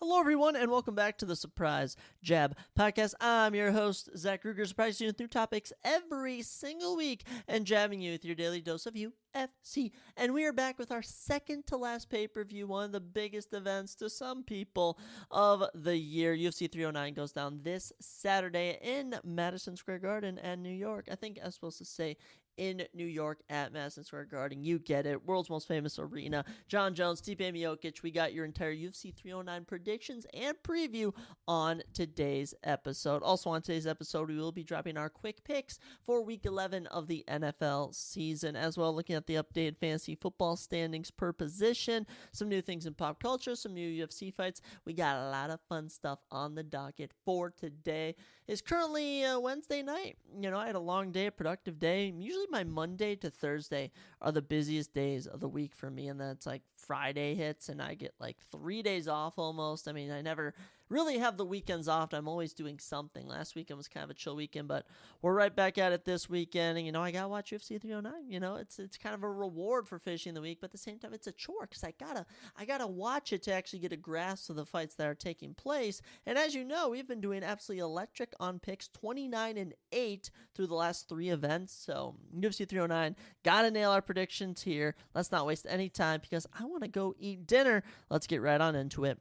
Hello, everyone, and welcome back to the Surprise Jab Podcast. I'm your host, Zach Ruger, surprising you through topics every single week and jabbing you with your daily dose of UFC. And we are back with our second to last pay-per-view, one of the biggest events to some people of the year. UFC 309 goes down this Saturday in Madison Square Garden and New York. I think I was supposed to say in New York at Madison Square Garden. You get it. World's most famous arena. John Jones, Stipe Miocic. We got your entire UFC 309 predictions and preview on today's episode. Also on today's episode, we will be dropping our quick picks for Week 11 of the NFL season, as well looking at the updated fantasy football standings per position, some new things in pop culture, some new UFC fights. We got a lot of fun stuff on the docket for today. It's currently Wednesday night. You know, I had a long day, a productive day. Usually my Monday to Thursday are the busiest days of the week for me, and then it's like Friday hits and I get like 3 days off almost. I mean, I never really have the weekends off. I'm always doing something. Last weekend was kind of a chill weekend, but we're right back at it this weekend. And, you know, I got to watch UFC 309. You know, it's kind of a reward for finishing the week, but at the same time, it's a chore because I gotta watch it to actually get a grasp of the fights that are taking place. And as you know, we've been doing absolutely electric on picks, 29-8 through the last 3 events. So UFC 309, got to nail our predictions here. Let's not waste any time because I want to go eat dinner. Let's get right on into it.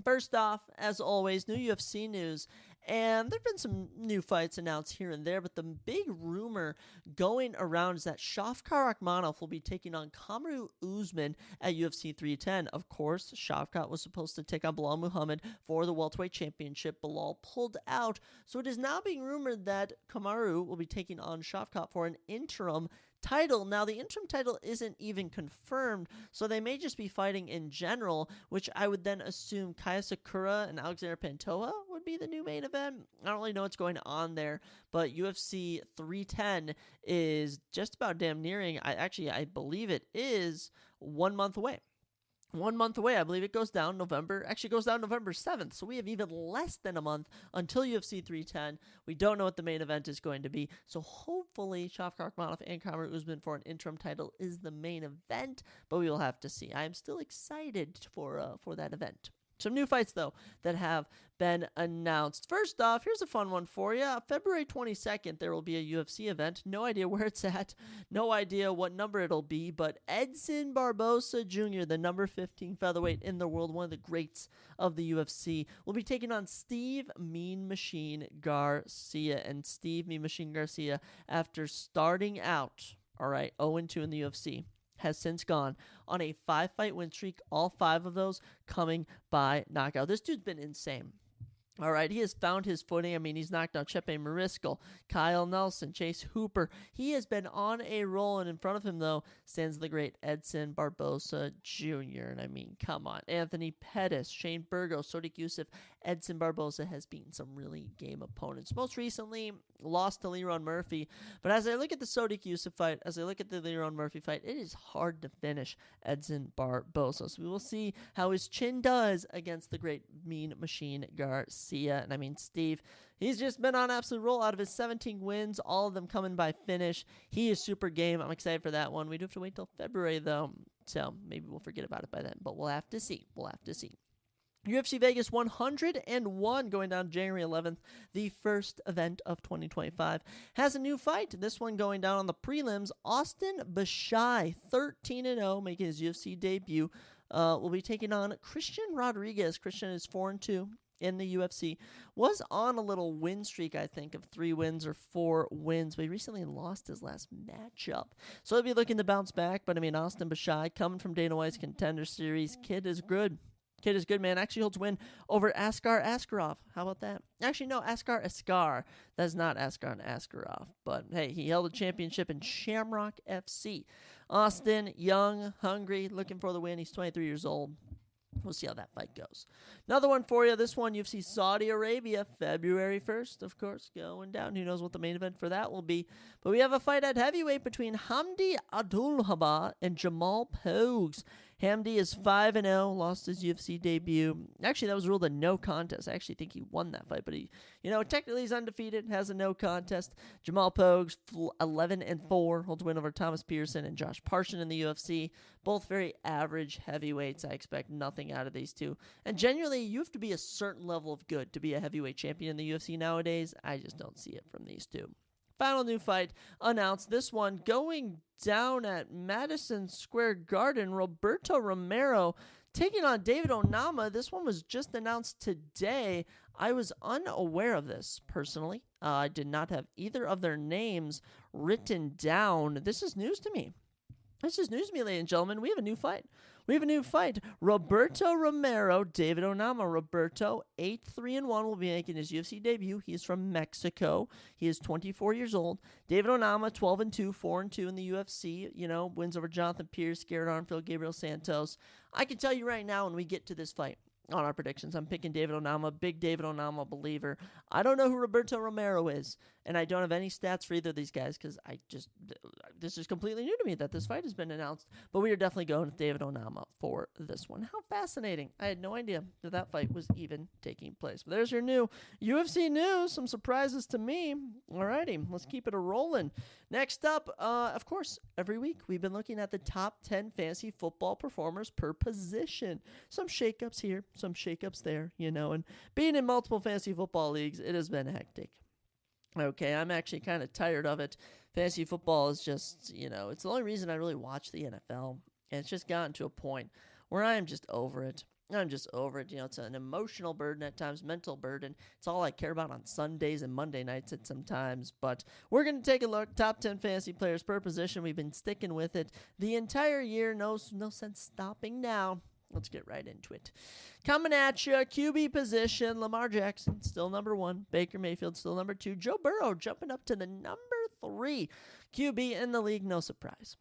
First off, as always, new UFC news, and there have been some new fights announced here and there, but the big rumor going around is that Shavkat Rakhmonov will be taking on Kamaru Usman at UFC 310. Of course, Shavkat was supposed to take on Bilal Muhammad for the welterweight championship. Bilal pulled out, so it is now being rumored that Kamaru will be taking on Shavkat for an interim title. Now, the interim title isn't even confirmed, so they may just be fighting in general, which I would then assume Kaya Sakura and Alexander Pantoja would be the new main event. I don't really know what's going on there, but UFC 310 is just about damn nearing. I believe it is 1 month away. 1 month away. I believe it goes down November 7th. So we have even less than a month until UFC 310. We don't know what the main event is going to be. So hopefully Shavkat Rakhmonov and Kamaru Usman for an interim title is the main event, but we will have to see. I am still excited for that event. Some new fights, though, that have been announced. First off, here's a fun one for you. February 22nd, there will be a UFC event. No idea where it's at. No idea what number it'll be, but Edson Barboza Jr., the number 15 featherweight in the world, one of the greats of the UFC, will be taking on Steve Mean Machine Garcia. And Steve Mean Machine Garcia, after starting out, 0-2 in the UFC, has since gone on a 5-fight win streak, all 5 of those coming by knockout. This dude's been insane. All right, he has found his footing. I mean, he's knocked out Chepe Mariscal, Kyle Nelson, Chase Hooper. He has been on a roll, and in front of him, though, stands the great Edson Barboza Jr. And I mean, come on. Anthony Pettis, Shane Burgos, Sodiq Yusuff. Edson Barboza has beaten some really game opponents. Most recently, lost to Leron Murphy. But as I look at the Sodiq Yusuff fight, as I look at the Leron Murphy fight, it is hard to finish Edson Barboza. So we will see how his chin does against the great Mean Machine Garcia. And I mean, Steve, he's just been on absolute roll. Out of his 17 wins, all of them coming by finish. He is super game. I'm excited for that one. We do have to wait till February, though, so maybe we'll forget about it by then. But we'll have to see. UFC Vegas 101 going down January 11th, the first event of 2025, has a new fight. This one going down on the prelims. Austin Bashai, 13-0, making his UFC debut, will be taking on Christian Rodriguez. Christian is 4-2 in the UFC. Was on a little win streak, I think, of 3 wins or 4 wins, but he recently lost his last matchup. So he'll be looking to bounce back, but I mean, Austin Bashai, coming from Dana White's Contender Series, kid is good, man. Actually holds win over Askar Askarov. How about that? Actually, no, Askar Askar. That's not Askar and Askarov. But, hey, he held a championship in Shamrock FC. Austin, young, hungry, looking for the win. He's 23 years old. We'll see how that fight goes. Another one for you. This one, UFC Saudi Arabia, February 1st, of course, going down. Who knows what the main event for that will be. But we have a fight at heavyweight between Hamdi Abdulhaba and Jamal Pogues. Hamdi is 5-0, lost his UFC debut. Actually, that was ruled a no contest. I actually think he won that fight, but he, technically he's undefeated, has a no contest. Jamal Pogues, 11-4, holds a win over Thomas Pearson and Josh Parson in the UFC. Both very average heavyweights. I expect nothing out of these two. And genuinely, you have to be a certain level of good to be a heavyweight champion in the UFC nowadays. I just don't see it from these two. Final new fight announced. This one going down at Madison Square Garden. Roberto Romero taking on David Onama. This one was just announced today. I was unaware of this personally. I did not have either of their names written down. This is news to me. Ladies and gentlemen. We have a new fight. Roberto Romero, David Onama. Roberto, 8-3-1, will be making his UFC debut. He is from Mexico. He is 24 years old. David Onama, 12-2, 4-2 in the UFC. Wins over Jonathan Pierce, Garrett Armfield, Gabriel Santos. I can tell you right now when we get to this fight, on our predictions, I'm picking David Onama, big David Onama believer. I don't know who Roberto Romero is, and I don't have any stats for either of these guys because this is completely new to me that this fight has been announced, but we are definitely going with David Onama for this one. How fascinating. I had no idea that fight was even taking place. But there's your new UFC news, some surprises to me. Alrighty, let's keep it a-rolling. Next up, of course, every week we've been looking at the top 10 fantasy football performers per position. Some shakeups here, some shakeups there, and being in multiple fantasy football leagues, it has been hectic. Okay, I'm actually kind of tired of it. Fantasy football is just, it's the only reason I really watch the NFL. And it's just gotten to a point where I am just over it. It's an emotional burden at times, mental burden. It's all I care about on Sundays and Monday nights at sometimes. But we're going to take a look. Top 10 fantasy players per position. We've been sticking with it the entire year. No sense stopping now. Let's get right into it. Coming at you, QB position, Lamar Jackson, still number 1. Baker Mayfield, still number 2. Joe Burrow jumping up to the number 3 QB in the league. No surprise.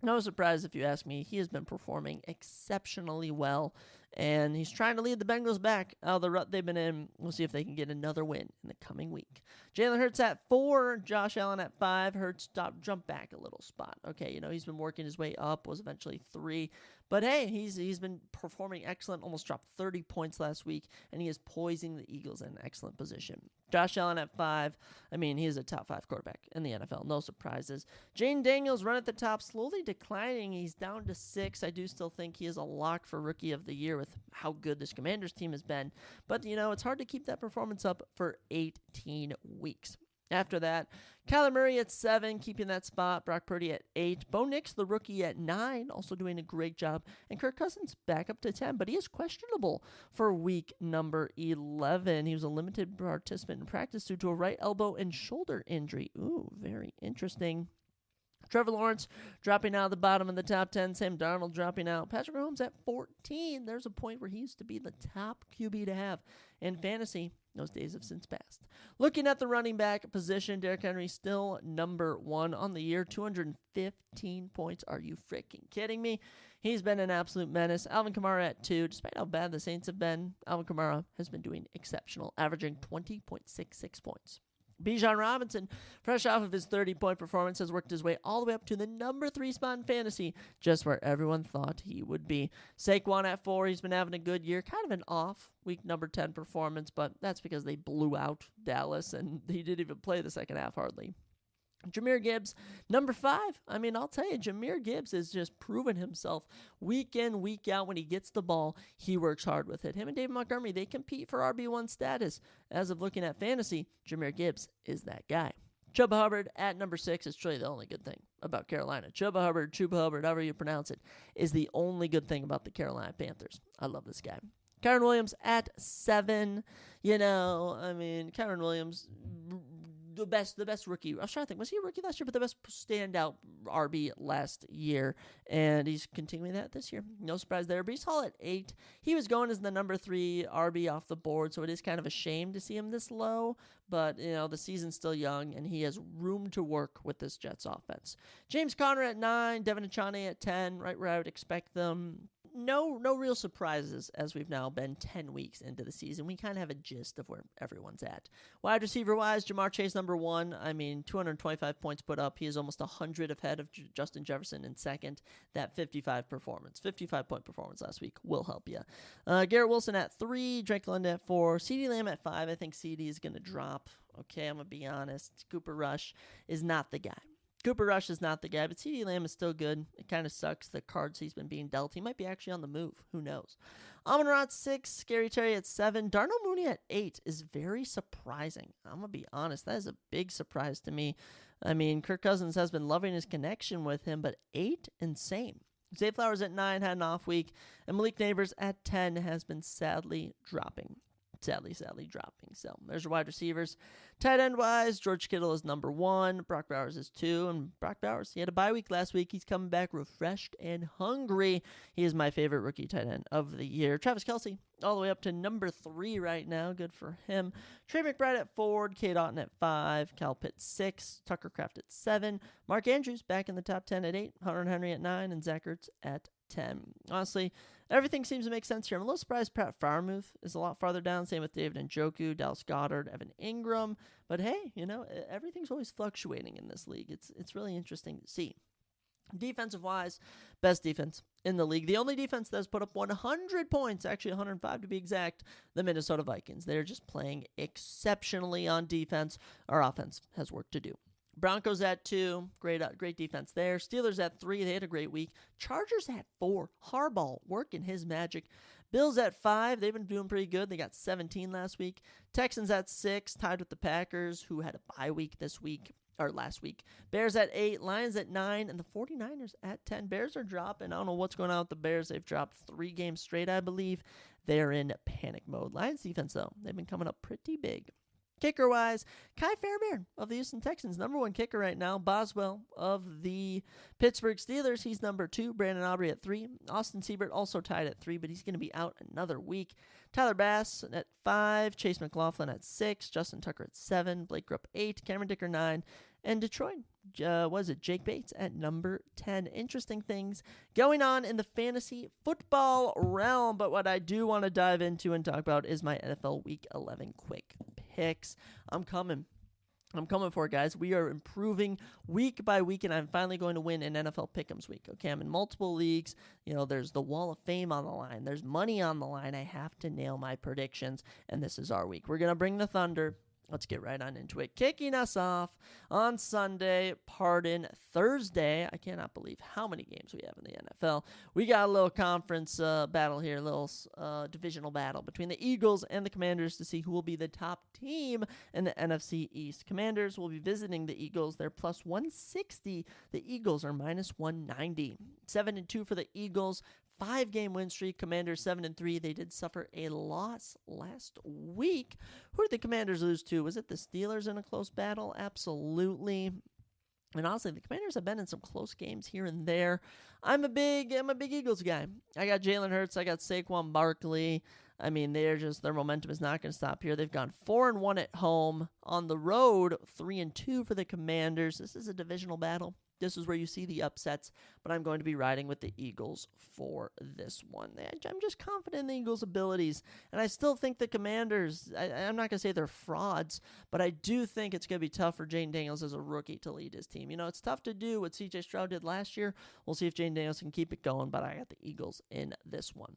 No surprise if you ask me. He has been performing exceptionally well, and he's trying to lead the Bengals back out of the rut they've been in. We'll see if they can get another win in the coming week. Jalen Hurts at 4, Josh Allen at 5. Hurts jumped back a little spot. Okay, he's been working his way up, was eventually 3. But hey, he's been performing excellent, almost dropped 30 points last week, and he is poising the Eagles in an excellent position. Josh Allen at 5. He is a top 5 quarterback in the NFL. No surprises. Jane Daniels run at the top, slowly declining. He's down to 6. I do still think he is a lock for Rookie of the Year with how good this Commanders team has been. But, it's hard to keep that performance up for 18 weeks. After that, Kyler Murray at 7, keeping that spot. Brock Purdy at 8. Bo Nix, the rookie, at 9, also doing a great job. And Kirk Cousins back up to 10, but he is questionable for week number 11. He was a limited participant in practice due to a right elbow and shoulder injury. Ooh, very interesting. Trevor Lawrence dropping out of the bottom of the top 10. Sam Darnold dropping out. Patrick Mahomes at 14. There's a point where he used to be the top QB to have in fantasy. Those days have since passed. Looking at the running back position, Derrick Henry still number 1 on the year. 215 points. Are you freaking kidding me? He's been an absolute menace. Alvin Kamara at 2. Despite how bad the Saints have been, Alvin Kamara has been doing exceptional, averaging 20.66 points. Bijan Robinson, fresh off of his 30-point performance, has worked his way all the way up to the number 3 spot in fantasy, just where everyone thought he would be. Saquon at 4, he's been having a good year, kind of an off week number 10 performance, but that's because they blew out Dallas, and he didn't even play the second half hardly. Jahmyr Gibbs, number 5. I'll tell you, Jahmyr Gibbs has just proven himself week in, week out. When he gets the ball, he works hard with it. Him and David Montgomery, they compete for RB1 status. As of looking at fantasy, Jahmyr Gibbs is that guy. Chuba Hubbard at number 6 is truly the only good thing about Carolina. Chuba Hubbard, however you pronounce it, is the only good thing about the Carolina Panthers. I love this guy. Kyron Williams at 7. Kyron Williams, the best rookie. I was trying to think, was he a rookie last year? But the best standout RB last year, and he's continuing that this year. No surprise there. Breece Hall at 8. He was going as the number 3 RB off the board, so it is kind of a shame to see him this low. But, the season's still young, and he has room to work with this Jets offense. James Conner at 9. Devin Achane at 10, right where I would expect them. no real surprises as we've now been 10 weeks into the season. We kind of have a gist of where everyone's at. Wide receiver-wise, Jamar Chase, number one. 225 points put up. He is almost 100 ahead of Justin Jefferson in second. That 55-point performance last week will help you. Garrett Wilson at 3, Drake London at 4, CeeDee Lamb at 5. I think CeeDee is going to drop. Okay, I'm going to be honest. Cooper Rush is not the guy. But CeeDee Lamb is still good. It kind of sucks the cards he's been being dealt. He might be actually on the move. Who knows? Amon-Ra at 6, Scary Terry at 7, Darnell Mooney at 8 is very surprising. I'm going to be honest. That is a big surprise to me. Kirk Cousins has been loving his connection with him, but 8, insane. Zay Flowers at 9 had an off week, and Malik Neighbors at 10 has been sadly dropping. So there's your wide receivers. Tight end wise, George Kittle is number 1. Brock Bowers is 2. And Brock Bowers, he had a bye week last week. He's coming back refreshed and hungry. He is my favorite rookie tight end of the year. Travis Kelce, all the way up to number 3 right now. Good for him. Trey McBride at 4. Cade Otton at 5. Cal Pitts 6. Tucker Kraft at 7. Mark Andrews back in the top 10 at 8. Hunter Henry at 9. And Zach Ertz at 10. Honestly, everything seems to make sense here. I'm a little surprised Pat Freiermuth is a lot farther down. Same with David Njoku, Dallas Goedert, Evan Ingram. But hey, everything's always fluctuating in this league. It's really interesting to see. Defensive-wise, best defense in the league. The only defense that's put up 100 points, actually 105 to be exact, the Minnesota Vikings. They're just playing exceptionally on defense. Our offense has work to do. Broncos at 2, great defense there. Steelers at 3, they had a great week. Chargers at 4, Harbaugh working his magic. Bills at 5, they've been doing pretty good. They got 17 last week. Texans at 6, tied with the Packers, who had a bye week last week. Bears at 8, Lions at 9, and the 49ers at 10. Bears are dropping. I don't know what's going on with the Bears. They've dropped 3 games straight, I believe. They're in panic mode. Lions defense, though, they've been coming up pretty big. Kicker-wise, Kai Fairbairn of the Houston Texans, number 1 kicker right now. Boswell of the Pittsburgh Steelers, he's number 2. Brandon Aubrey at 3. Austin Seibert also tied at 3, but he's going to be out another week. Tyler Bass at 5. Chase McLaughlin at 6. Justin Tucker at 7. Blake Grupp 8. Cameron Dicker 9. And Detroit, Jake Bates at number 10. Interesting things going on in the fantasy football realm, but what I do want to dive into and talk about is my NFL Week 11 quick picks. I'm coming for it, guys. We are improving week by week, and I'm finally going to win an NFL Pick'ems week. Okay, I'm in multiple leagues. There's the Wall of Fame on the line. There's money on the line. I have to nail my predictions, and this is our week. We're going to bring the Thunder. Let's get right on into it. Kicking us off on Sunday, Thursday. I cannot believe how many games we have in the NFL. We got a little conference battle here, a little divisional battle between the Eagles and the Commanders to see who will be the top team in the NFC East. Commanders will be visiting the Eagles. They're plus 160. The Eagles are minus 190. 7-2 for the Eagles. 5-game win streak. Commanders 7-3. They did suffer a loss last week. Who did the Commanders lose to? Was it the Steelers in a close battle? Absolutely. And honestly, the Commanders have been in some close games here and there. I'm a big Eagles guy. I got Jalen Hurts. I got Saquon Barkley. Their momentum is not going to stop here. They've gone 4-1 at home. On the road, 3-2 for the Commanders. This is a divisional battle. This is where you see the upsets, but I'm going to be riding with the Eagles for this one. I'm just confident in the Eagles' abilities, and I still think the Commanders, I'm not going to say they're frauds, but I do think it's going to be tough for Jayden Daniels as a rookie to lead his team. It's tough to do what C.J. Stroud did last year. We'll see if Jayden Daniels can keep it going, but I got the Eagles in this one.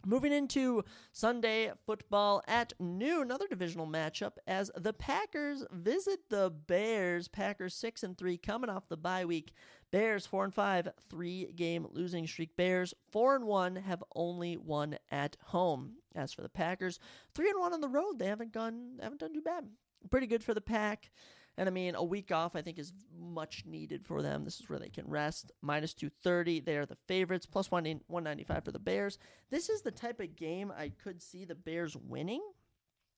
Moving into Sunday football at noon, another divisional matchup as the Packers visit the Bears. Packers 6-3 coming off the bye week. Bears 4-5, 3-game losing streak. Bears 4-1 have only won at home. As for the Packers, 3-1 on the road. They haven't done too bad. Pretty good for the Pack. And a week off I think is much needed for them. This is where they can rest. Minus 230. They are the favorites. Plus 195 for the Bears. This is the type of game I could see the Bears winning.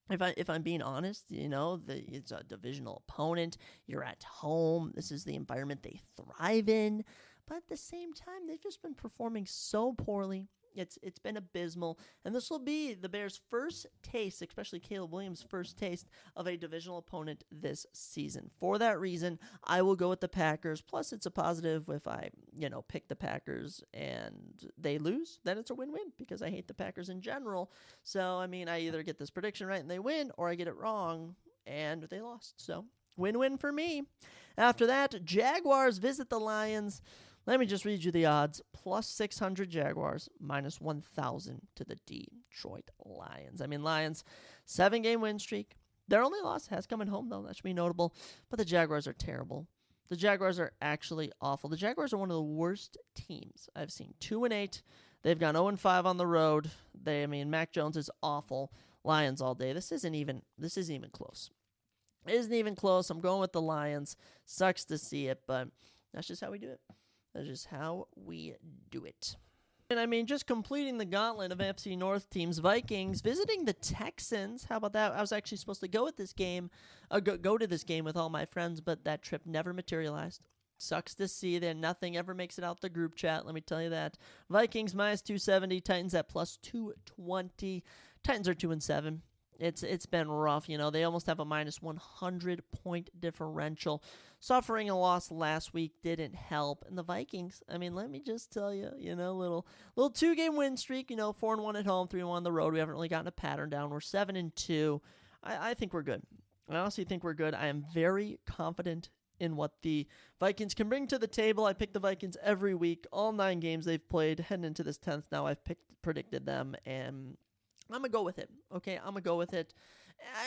If I'm being honest, it's a divisional opponent. You're at home. This is the environment they thrive in. But at the same time, they've just been performing so poorly. It's been abysmal, and this will be the Bears' first taste, especially Caleb Williams' first taste of a divisional opponent this season. For that reason, I will go with the Packers. Plus, it's a positive if I, pick the Packers and they lose, then it's a win-win because I hate the Packers in general. So, I either get this prediction right and they win, or I get it wrong and they lost. So, win-win for me. After that, Jaguars visit the Lions. Let me just read you the odds. Plus 600 Jaguars, minus 1,000 to the Detroit Lions. Lions, 7-game win streak. Their only loss has come at home, though. That should be notable. But the Jaguars are terrible. The Jaguars are actually awful. The Jaguars are one of the worst teams I've seen. 2-8. They've gone 0-5 on the road. Mac Jones is awful. Lions all day. This isn't even close. It isn't even close. I'm going with the Lions. Sucks to see it, but that's just how we do it. That's just how we do it. And just completing the gauntlet of NFC North teams, Vikings visiting the Texans. How about that? I was actually supposed to go with this game, go to this game with all my friends, but that trip never materialized. Sucks to see that nothing ever makes it out the group chat, let me tell you that. Vikings minus 270, Titans at plus 220. Titans are 2-7. It's been rough. They almost have a minus 100 point differential. Suffering a loss last week didn't help. And the Vikings, let me just tell you, little 2-game win streak, 4-1 at home, 3-1 on the road. We haven't really gotten a pattern down. We're 7-2. I think we're good. I honestly think we're good. I am very confident in what the Vikings can bring to the table. I pick the Vikings every week. All 9 games they've played, heading into this 10th now, I've predicted them, and I'm going to go with it, okay? I'm going to go with it.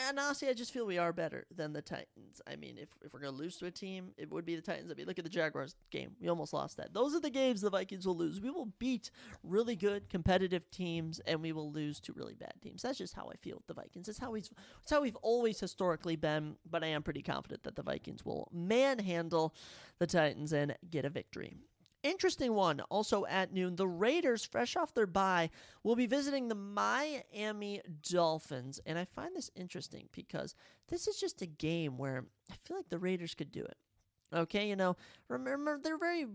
And honestly, I just feel we are better than the Titans. If we're going to lose to a team, it would be the Titans. Look at the Jaguars game. We almost lost that. Those are the games the Vikings will lose. We will beat really good, competitive teams, and we will lose to really bad teams. That's just how I feel with the Vikings. It's how we've always historically been, but I am pretty confident that the Vikings will manhandle the Titans and get a victory. Interesting one, also at noon, the Raiders, fresh off their bye, will be visiting the Miami Dolphins. And I find this interesting because this is just a game where I feel like the Raiders could do it. Okay, remember, they're very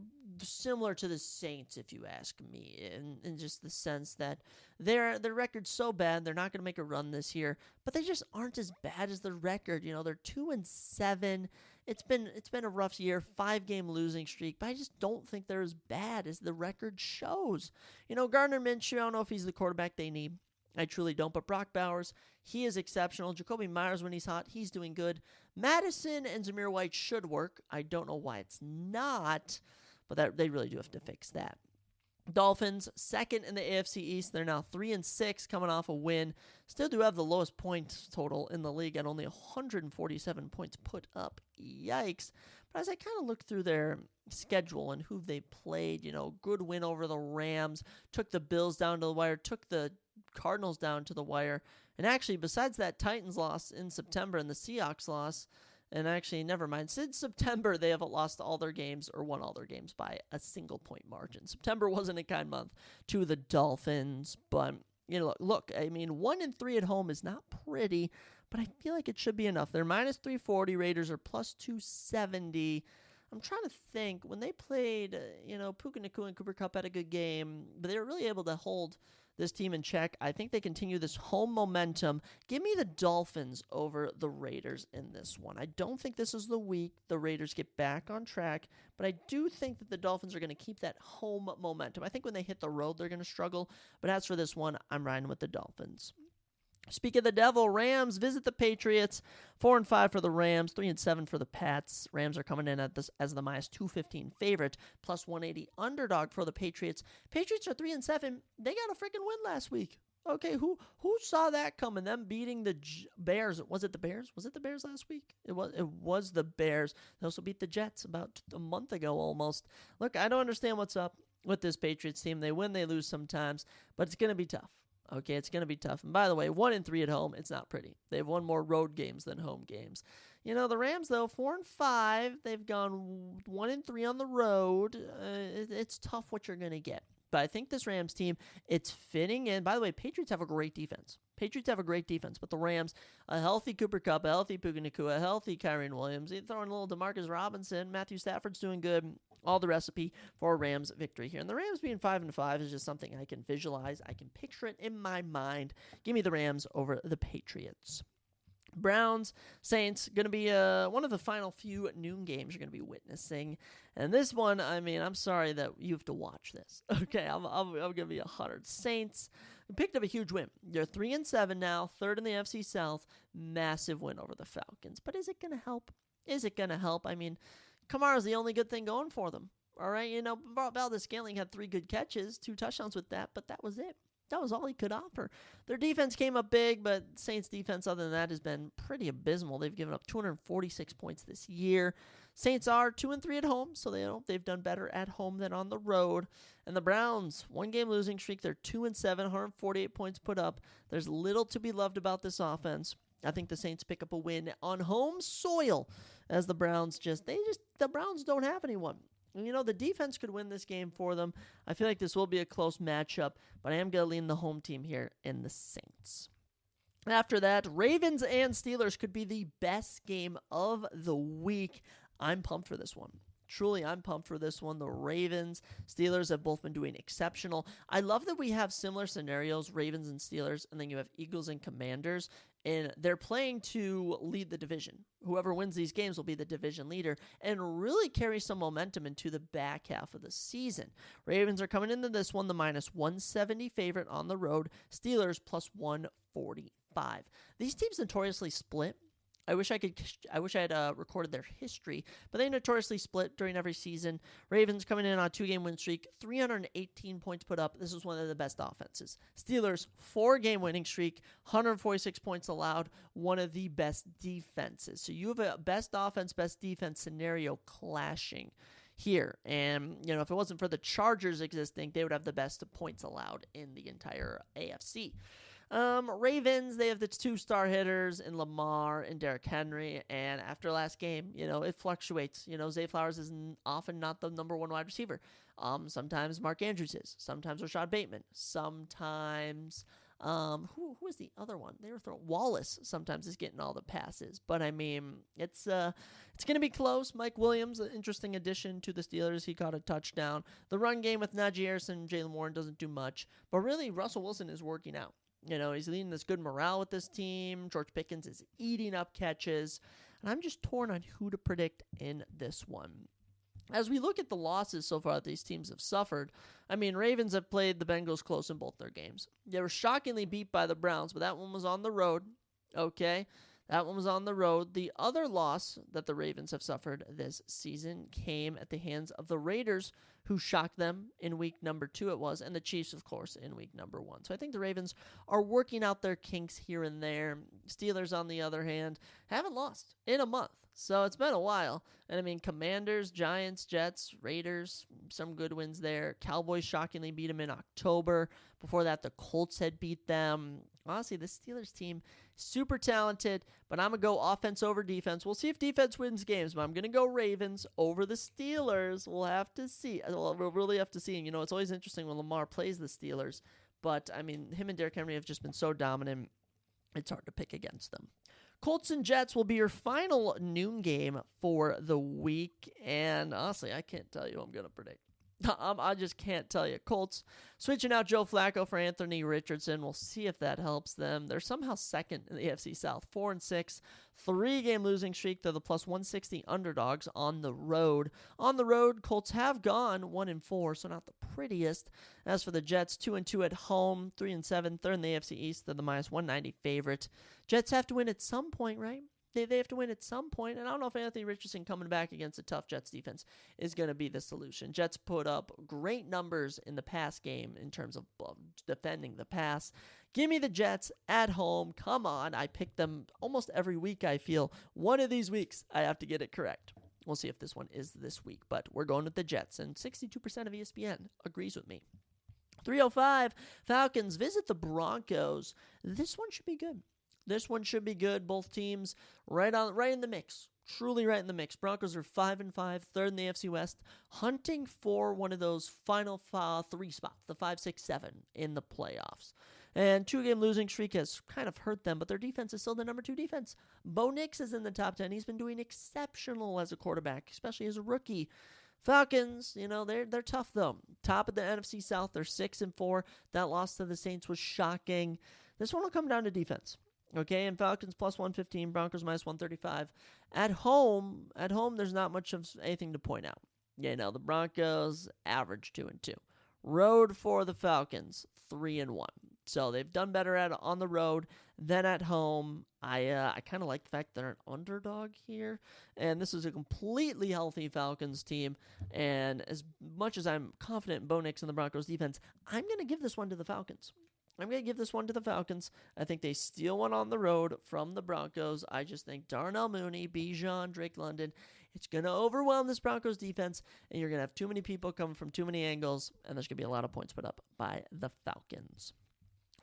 similar to the Saints, if you ask me, in just the sense that their record's so bad, they're not going to make a run this year, but they just aren't as bad as the record. They're 2-7. It's been a rough year, 5-game losing streak, but I just don't think they're as bad as the record shows. Gardner Minshew, I don't know if he's the quarterback they need. I truly don't, but Brock Bowers, he is exceptional. Jacoby Myers, when he's hot, he's doing good. Madison and Zamir White should work. I don't know why it's not, but they really do have to fix that. Dolphins, second in the AFC East. They're now 3-6, coming off a win. Still do have the lowest point total in the league at only 147 points put up. Yikes. But as I kind of look through their schedule and who they played, good win over the Rams, took the Bills down to the wire, took the Cardinals down to the wire. And actually, besides that Titans loss in September and the Seahawks loss, and actually, never mind, since September, they haven't lost all their games or won all their games by a single point margin. September wasn't a kind month to the Dolphins, but, look, 1-3 at home is not pretty, but I feel like it should be enough. They're minus 340, Raiders are plus 270. I'm trying to think, when they played, Puka Nacua and Cooper Kupp had a good game, but they were really able to hold this team in check. I think they continue this home momentum. Give me the Dolphins over the Raiders in this one. I don't think this is the week the Raiders get back on track, but I do think that the Dolphins are going to keep that home momentum. I think when they hit the road, they're going to struggle, but as for this one, I'm riding with the Dolphins. Speak of the devil, Rams visit the Patriots. 4-5 for the Rams, 3-7 for the Pats. Rams are coming in as the minus 215 favorite, plus 180 underdog for the Patriots. Patriots are 3-7. They got a freaking win last week. Okay, who saw that coming? Them beating the Bears. Was it the Bears? Was it the Bears last week? It was the Bears. They also beat the Jets about a month ago almost. Look, I don't understand what's up with this Patriots team. They win, they lose sometimes, but it's going to be tough. Okay, it's going to be tough. And by the way, 1-3 at home, it's not pretty. They've won more road games than home games. The Rams, though, 4-5. They've gone 1-3 on the road. It's tough what you're going to get. But I think this Rams team, it's fitting in. By the way, Patriots have a great defense. Patriots have a great defense, but the Rams, a healthy Cooper Kupp, a healthy Puka Nacua, a healthy Kyren Williams, they throw in a little DeMarcus Robinson, Matthew Stafford's doing good, all the recipe for a Rams victory here. And the Rams being 5-5 is just something I can visualize. I can picture it in my mind. Give me the Rams over the Patriots. Browns, Saints, going to be one of the final few noon games you're going to be witnessing. And this one, I mean, I'm sorry that you have to watch this. Okay, I'm going to be 100. Saints picked up a huge win. They're 3-7 now, third in the NFC South. Massive win over the Falcons. But is it going to help? Is it going to help? I mean, Kamara's the only good thing going for them. All right, you know, Valdez-Scantling had 3 good catches, 2 touchdowns with that, but that was it. That was all he could offer. Their defense came up big, but Saints' defense, other than that, has been pretty abysmal. They've given up 246 points this year. Saints are 2-3 at home, so they've done better at home than on the road. And the Browns, 1-game losing streak. They're 2-7, 148 points put up. There's little to be loved about this offense. I think the Saints pick up a win on home soil, as the Browns the Browns don't have anyone. And, you know, the defense could win this game for them. I feel like this will be a close matchup, but I am going to lean the home team here in the Saints. After that, Ravens and Steelers could be the best game of the week. I'm pumped for this one. Truly, I'm pumped for this one. The Ravens, Steelers have both been doing exceptional. I love that we have similar scenarios, Ravens and Steelers, and then you have Eagles and Commanders, and they're playing to lead the division. Whoever wins these games will be the division leader and really carry some momentum into the back half of the season. Ravens are coming into this one the -170 favorite on the road. Steelers +145. These teams notoriously split. I wish I had recorded their history, but they notoriously split during every season. Ravens coming in on a 2-game win streak, 318 points put up. This is one of the best offenses. Steelers, 4-game winning streak, 146 points allowed, one of the best defenses. So you have a best offense, best defense scenario clashing here. And, you know, if it wasn't for the Chargers existing, they would have the best points allowed in the entire AFC. Ravens, they have the 2-star hitters in Lamar and Derrick Henry, and after last game, you know, it fluctuates. You know, Zay Flowers is often not the number 1 wide receiver. Sometimes Mark Andrews is. Sometimes Rashad Bateman. Sometimes, who is the other one? They were throwing Wallace sometimes is getting all the passes. But, I mean, it's going to be close. Mike Williams, an interesting addition to the Steelers. He caught a touchdown. The run game with Najee Harris and Jaylen Warren doesn't do much. But really, Russell Wilson is working out. You know, he's leading this good morale with this team. George Pickens is eating up catches. And I'm just torn on who to predict in this one. As we look at the losses so far that these teams have suffered, I mean, Ravens have played the Bengals close in both their games. They were shockingly beat by the Browns, but that one was on the road. Okay, that one was on the road. The other loss that the Ravens have suffered this season came at the hands of the Raiders, who shocked them in week number 2 it was, and the Chiefs, of course, in week number 1. So I think the Ravens are working out their kinks here and there. Steelers, on the other hand, haven't lost in a month. So it's been a while. And I mean, Commanders, Giants, Jets, Raiders, some good wins there. Cowboys shockingly beat them in October. Before that, the Colts had beat them. Honestly, this Steelers team, super talented, but I'm going to go offense over defense. We'll see if defense wins games, but I'm going to go Ravens over the Steelers. We'll have to see. We'll really have to see. You know, it's always interesting when Lamar plays the Steelers, but, I mean, him and Derrick Henry have just been so dominant, it's hard to pick against them. Colts and Jets will be your final noon game for the week, and honestly, I can't tell you who I'm going to predict. I just can't tell you. Colts switching out Joe Flacco for Anthony Richardson. We'll see if that helps them. They're somehow second in the AFC South, 4-6, 3-game losing streak. They're the +160 underdogs on the road. On the road, Colts have gone 1-4, so not the prettiest. As for the Jets, 2-2 at home, 3-7, third in the AFC East. They're the -190 favorite. Jets have to win at some point, right? They have to win at some point, and I don't know if Anthony Richardson coming back against a tough Jets defense is going to be the solution. Jets put up great numbers in the pass game in terms of defending the pass. Give me the Jets at home. Come on. I pick them almost every week, I feel. One of these weeks, I have to get it correct. We'll see if this one is this week, but we're going with the Jets, and 62% of ESPN agrees with me. 3:05, Falcons visit the Broncos. This one should be good. This one should be good. Both teams right in the mix. Truly right in the mix. Broncos are 5-5, third in the AFC West, hunting for one of those final 3 spots, the 5, 6, 7 in the playoffs. And 2-game losing streak has kind of hurt them, but their defense is still the number 2 defense. Bo Nix is in the top 10. He's been doing exceptional as a quarterback, especially as a rookie. Falcons, they're tough though. Top of the NFC South, they're 6-4. That loss to the Saints was shocking. This one will come down to defense. Okay, and Falcons plus 115, Broncos minus 135. At home, there's not much of anything to point out. The Broncos average 2-2. Road for the Falcons, 3-1. So they've done better on the road than at home. I kind of like the fact they're an underdog here. And this is a completely healthy Falcons team. And as much as I'm confident in Bo Nix and the Broncos defense, I'm going to give this one to the Falcons. I think they steal one on the road from the Broncos. I just think Darnell Mooney, Bijan, Drake London, it's going to overwhelm this Broncos defense, and you're going to have too many people coming from too many angles, and there's going to be a lot of points put up by the Falcons.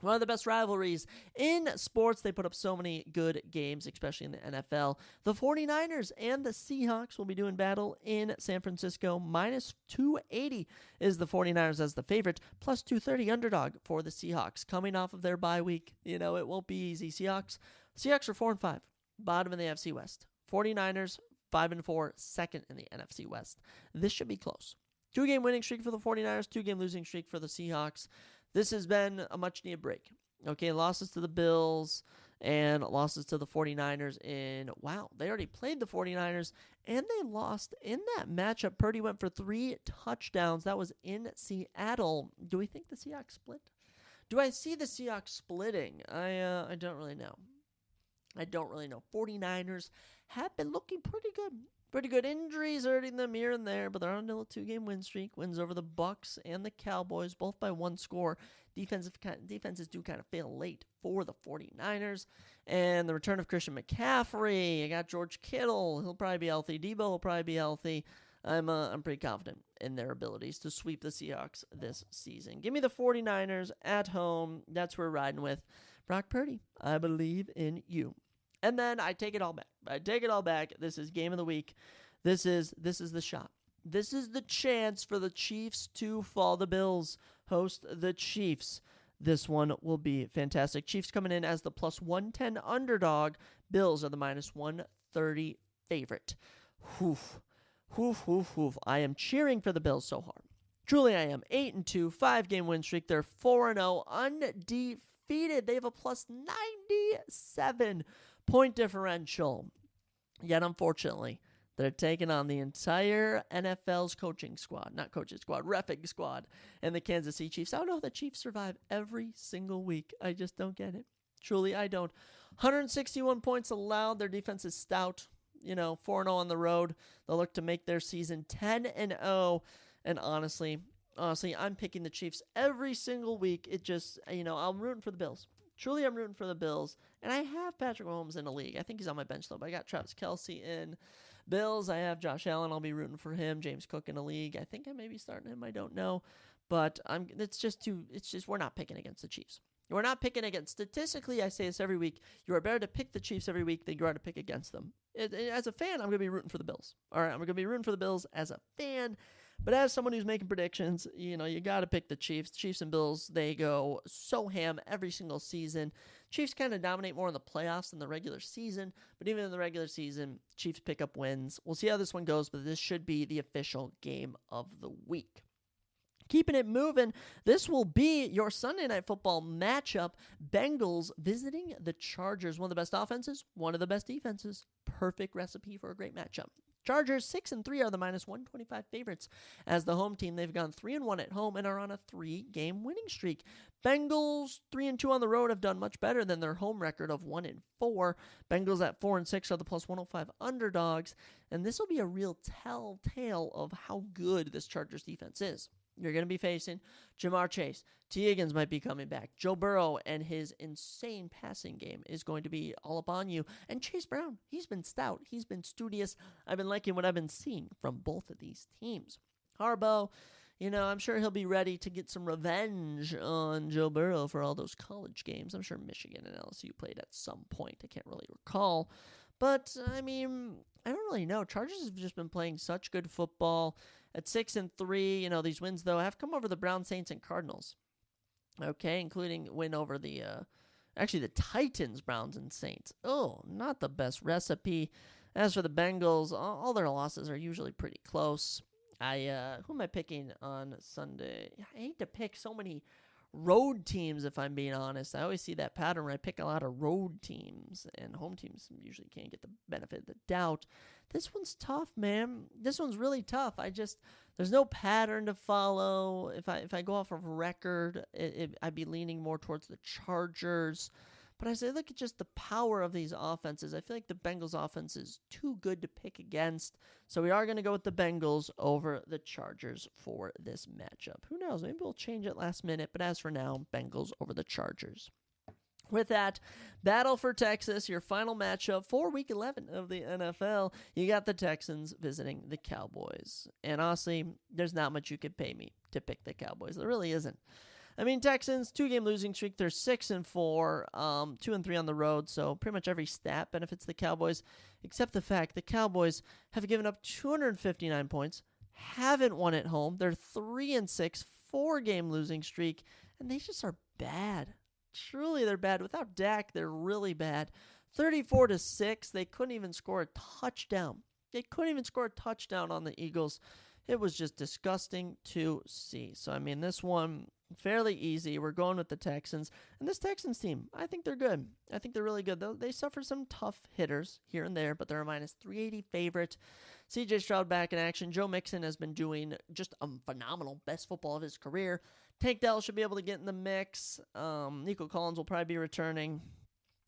One of the best rivalries in sports. They put up so many good games, especially in the NFL. The 49ers and the Seahawks will be doing battle in San Francisco. Minus 280 is the 49ers as the favorite. Plus 230 underdog for the Seahawks. Coming off of their bye week. It won't be easy. Seahawks are 4-5. Bottom in the NFC West. 49ers 5-4. Second in the NFC West. This should be close. 2-game winning streak for the 49ers. 2-game losing streak for the Seahawks. This has been a much-needed break. Okay, losses to the Bills and losses to the 49ers they already played the 49ers, and they lost in that matchup. Purdy went for 3 touchdowns. That was in Seattle. Do we think the Seahawks split? Do I see the Seahawks splitting? I don't really know. 49ers have been looking pretty good. Pretty good injuries hurting them here and there, but they're on a 2-game win streak. Wins over the Bucs and the Cowboys, both by 1 score. Defenses do kind of fail late for the 49ers. And the return of Christian McCaffrey. You got George Kittle. He'll probably be healthy. Debo will probably be healthy. I'm pretty confident in their abilities to sweep the Seahawks this season. Give me the 49ers at home. That's who we're riding with. Brock Purdy, I believe in you. And then I take it all back. This is game of the week. This is the shot. This is the chance for the Chiefs to fall. The Bills host the Chiefs. This one will be fantastic. Chiefs coming in as the plus 110 underdog. Bills are the minus 130 favorite. Hoof. I am cheering for the Bills so hard. Truly I am. 8-2, 5-game win streak. They're 4-0, undefeated. They have a plus 97 point differential. Yet, unfortunately, they're taking on the entire NFL's reffing squad, and the Kansas City Chiefs. I don't know how the Chiefs survive every single week. I just don't get it. Truly, I don't. 161 points allowed. Their defense is stout. 4-0 on the road. They'll look to make their season 10-0. And honestly, I'm picking the Chiefs every single week. It just, I'm rooting for the Bills. Truly, I'm rooting for the Bills. And I have Patrick Mahomes in the league. I think he's on my bench, though. But I got Travis Kelce in. Bills, I have Josh Allen. I'll be rooting for him. James Cook in the league. I think I may be starting him. I don't know. But we're not picking against the Chiefs. We're not picking against. Statistically, I say this every week. You are better to pick the Chiefs every week than you are to pick against them. As a fan, I'm going to be rooting for the Bills. All right, I'm going to be rooting for the Bills as a fan. But as someone who's making predictions, you got to pick the Chiefs. Chiefs and Bills, they go so ham every single season. Chiefs kind of dominate more in the playoffs than the regular season. But even in the regular season, Chiefs pick up wins. We'll see how this one goes, but this should be the official game of the week. Keeping it moving, this will be your Sunday Night Football matchup. Bengals visiting the Chargers. One of the best offenses, one of the best defenses. Perfect recipe for a great matchup. Chargers 6-3 are the minus 125 favorites. As the home team, they've gone 3-1 at home and are on a 3-game winning streak. Bengals 3-2 on the road have done much better than their home record of 1-4. Bengals at 4-6 are the plus 105 underdogs, and this will be a real telltale of how good this Chargers defense is. You're going to be facing Jamar Chase. T. Higgins might be coming back. Joe Burrow and his insane passing game is going to be all up on you. And Chase Brown, he's been stout. He's been studious. I've been liking what I've been seeing from both of these teams. Harbaugh, I'm sure he'll be ready to get some revenge on Joe Burrow for all those college games. I'm sure Michigan and LSU played at some point. I can't really recall. But, I don't really know. Chargers have just been playing such good football. At 6-3, these wins, though, have come over the Browns, Saints, and Cardinals. Okay, including win over the Titans, Browns, and Saints. Oh, not the best recipe. As for the Bengals, all their losses are usually pretty close. Who am I picking on Sunday? I hate to pick so many road teams, if I'm being honest. I always see that pattern where I pick a lot of road teams, and home teams usually can't get the benefit of the doubt. This one's tough, man. This one's really tough. There's no pattern to follow. If I go off of record, I'd be leaning more towards the Chargers. But as I look at just the power of these offenses, I feel like the Bengals offense is too good to pick against. So we are going to go with the Bengals over the Chargers for this matchup. Who knows? Maybe we'll change it last minute. But as for now, Bengals over the Chargers. With that, Battle for Texas, your final matchup for Week 11 of the NFL. You got the Texans visiting the Cowboys. And honestly, there's not much you could pay me to pick the Cowboys. There really isn't. I mean, Texans, 2-game losing streak. They're 6-4, 2-3 on the road. So pretty much every stat benefits the Cowboys, except the fact the Cowboys have given up 259 points, haven't won at home. They're 3-6, 4-game losing streak, and they just are bad. Truly, they're bad. Without Dak, they're really bad. 34-6. They couldn't even score a touchdown. On the Eagles. It was just disgusting to see. So, I mean, this one, fairly easy. We're going with the Texans. And this Texans team, I think they're good. I think they're really good. They suffer some tough hitters here and there, but they're a minus 380 favorite. CJ Stroud back in action. Joe Mixon has been doing just a phenomenal, best football of his career. Tank Dell should be able to get in the mix. Nico Collins will probably be returning.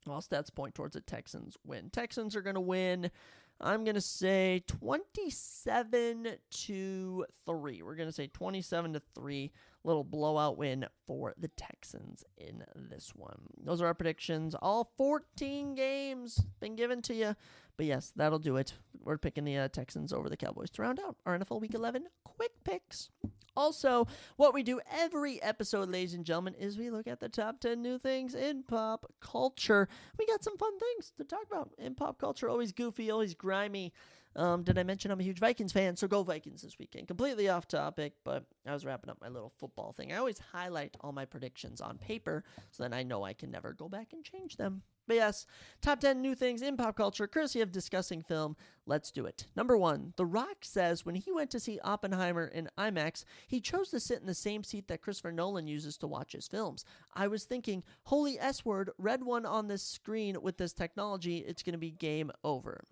All stats point towards a Texans win. Texans are going to win. I'm going to say 27-3. We're going to say 27-3. Little blowout win for the Texans in this one. Those are our predictions. All 14 games been given to you. But yes, that'll do it. We're picking the Texans over the Cowboys to round out our NFL Week 11 quick picks. Also, what we do every episode, ladies and gentlemen, is we look at the top 10 new things in pop culture. We got some fun things to talk about in pop culture. Always goofy, always grimy. Did I mention I'm a huge Vikings fan? So go Vikings this weekend. Completely off topic, but I was wrapping up my little football thing. I always highlight all my predictions on paper so that I know I can never go back and change them. But yes, top 10 new things in pop culture, courtesy of Discussing Film. Let's do it. Number 1, The Rock says when he went to see Oppenheimer in IMAX, he chose to sit in the same seat that Christopher Nolan uses to watch his films. I was thinking, holy S-word, red one on this screen with this technology, it's going to be game over.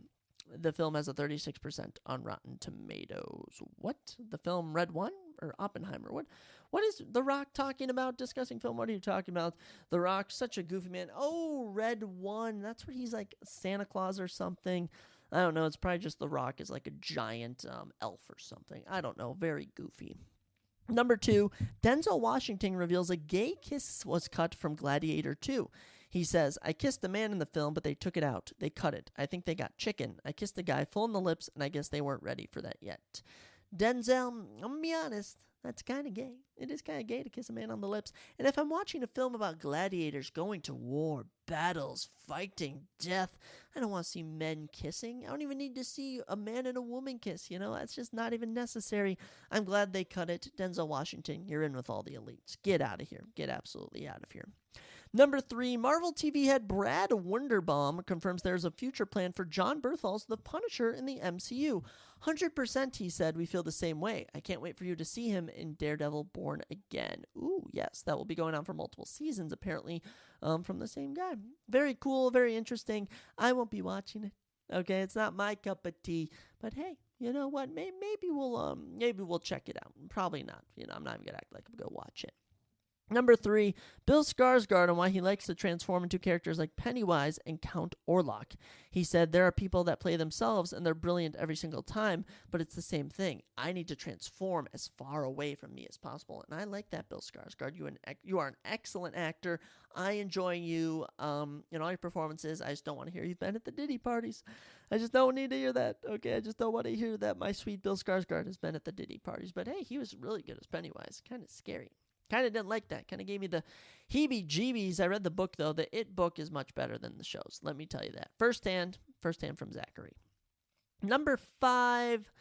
The film has a 36% on Rotten Tomatoes. What? The film Red One? Or Oppenheimer? What is The Rock talking about? Discussing film, what are you talking about? The Rock, such a goofy man. Oh, Red One. That's where he's like Santa Claus or something. I don't know. It's probably just The Rock is like a giant elf or something. I don't know. Very goofy. Number 2, Denzel Washington reveals a gay kiss was cut from Gladiator 2. He says, I kissed a man in the film, but they took it out. They cut it. I think they got chicken. I kissed a guy full in the lips, and I guess they weren't ready for that yet. Denzel, I'm going to be honest, that's kind of gay. It is kind of gay to kiss a man on the lips. And if I'm watching a film about gladiators going to war, battles, fighting, death, I don't want to see men kissing. I don't even need to see a man and a woman kiss, That's just not even necessary. I'm glad they cut it. Denzel Washington, you're in with all the elites. Get out of here. Get absolutely out of here. Number 3, Marvel TV head Brad Wunderbaum confirms there's a future plan for Jon Bernthal's The Punisher in the MCU. 100%, he said, we feel the same way. I can't wait for you to see him in Daredevil Born Again. Ooh, yes, that will be going on for multiple seasons, apparently, from the same guy. Very cool, very interesting. I won't be watching it. Okay, it's not my cup of tea, but hey, you know what? Maybe we'll check it out. Probably not. I'm not even gonna act like I'm gonna watch it. Number 3, Bill Skarsgård on why he likes to transform into characters like Pennywise and Count Orlok. He said, there are people that play themselves and they're brilliant every single time, but it's the same thing. I need to transform as far away from me as possible. And I like that, Bill Skarsgård. You are an excellent actor. I enjoy you in all your performances. I just don't want to hear you've been at the Diddy parties. I just don't need to hear that. Okay, I just don't want to hear that my sweet Bill Skarsgård has been at the Diddy parties. But hey, he was really good as Pennywise. Kind of scary. Kind of didn't like that. Kind of gave me the heebie-jeebies. I read the book, though. The It book is much better than the shows. Let me tell you that. Firsthand from Zachary. Number 5,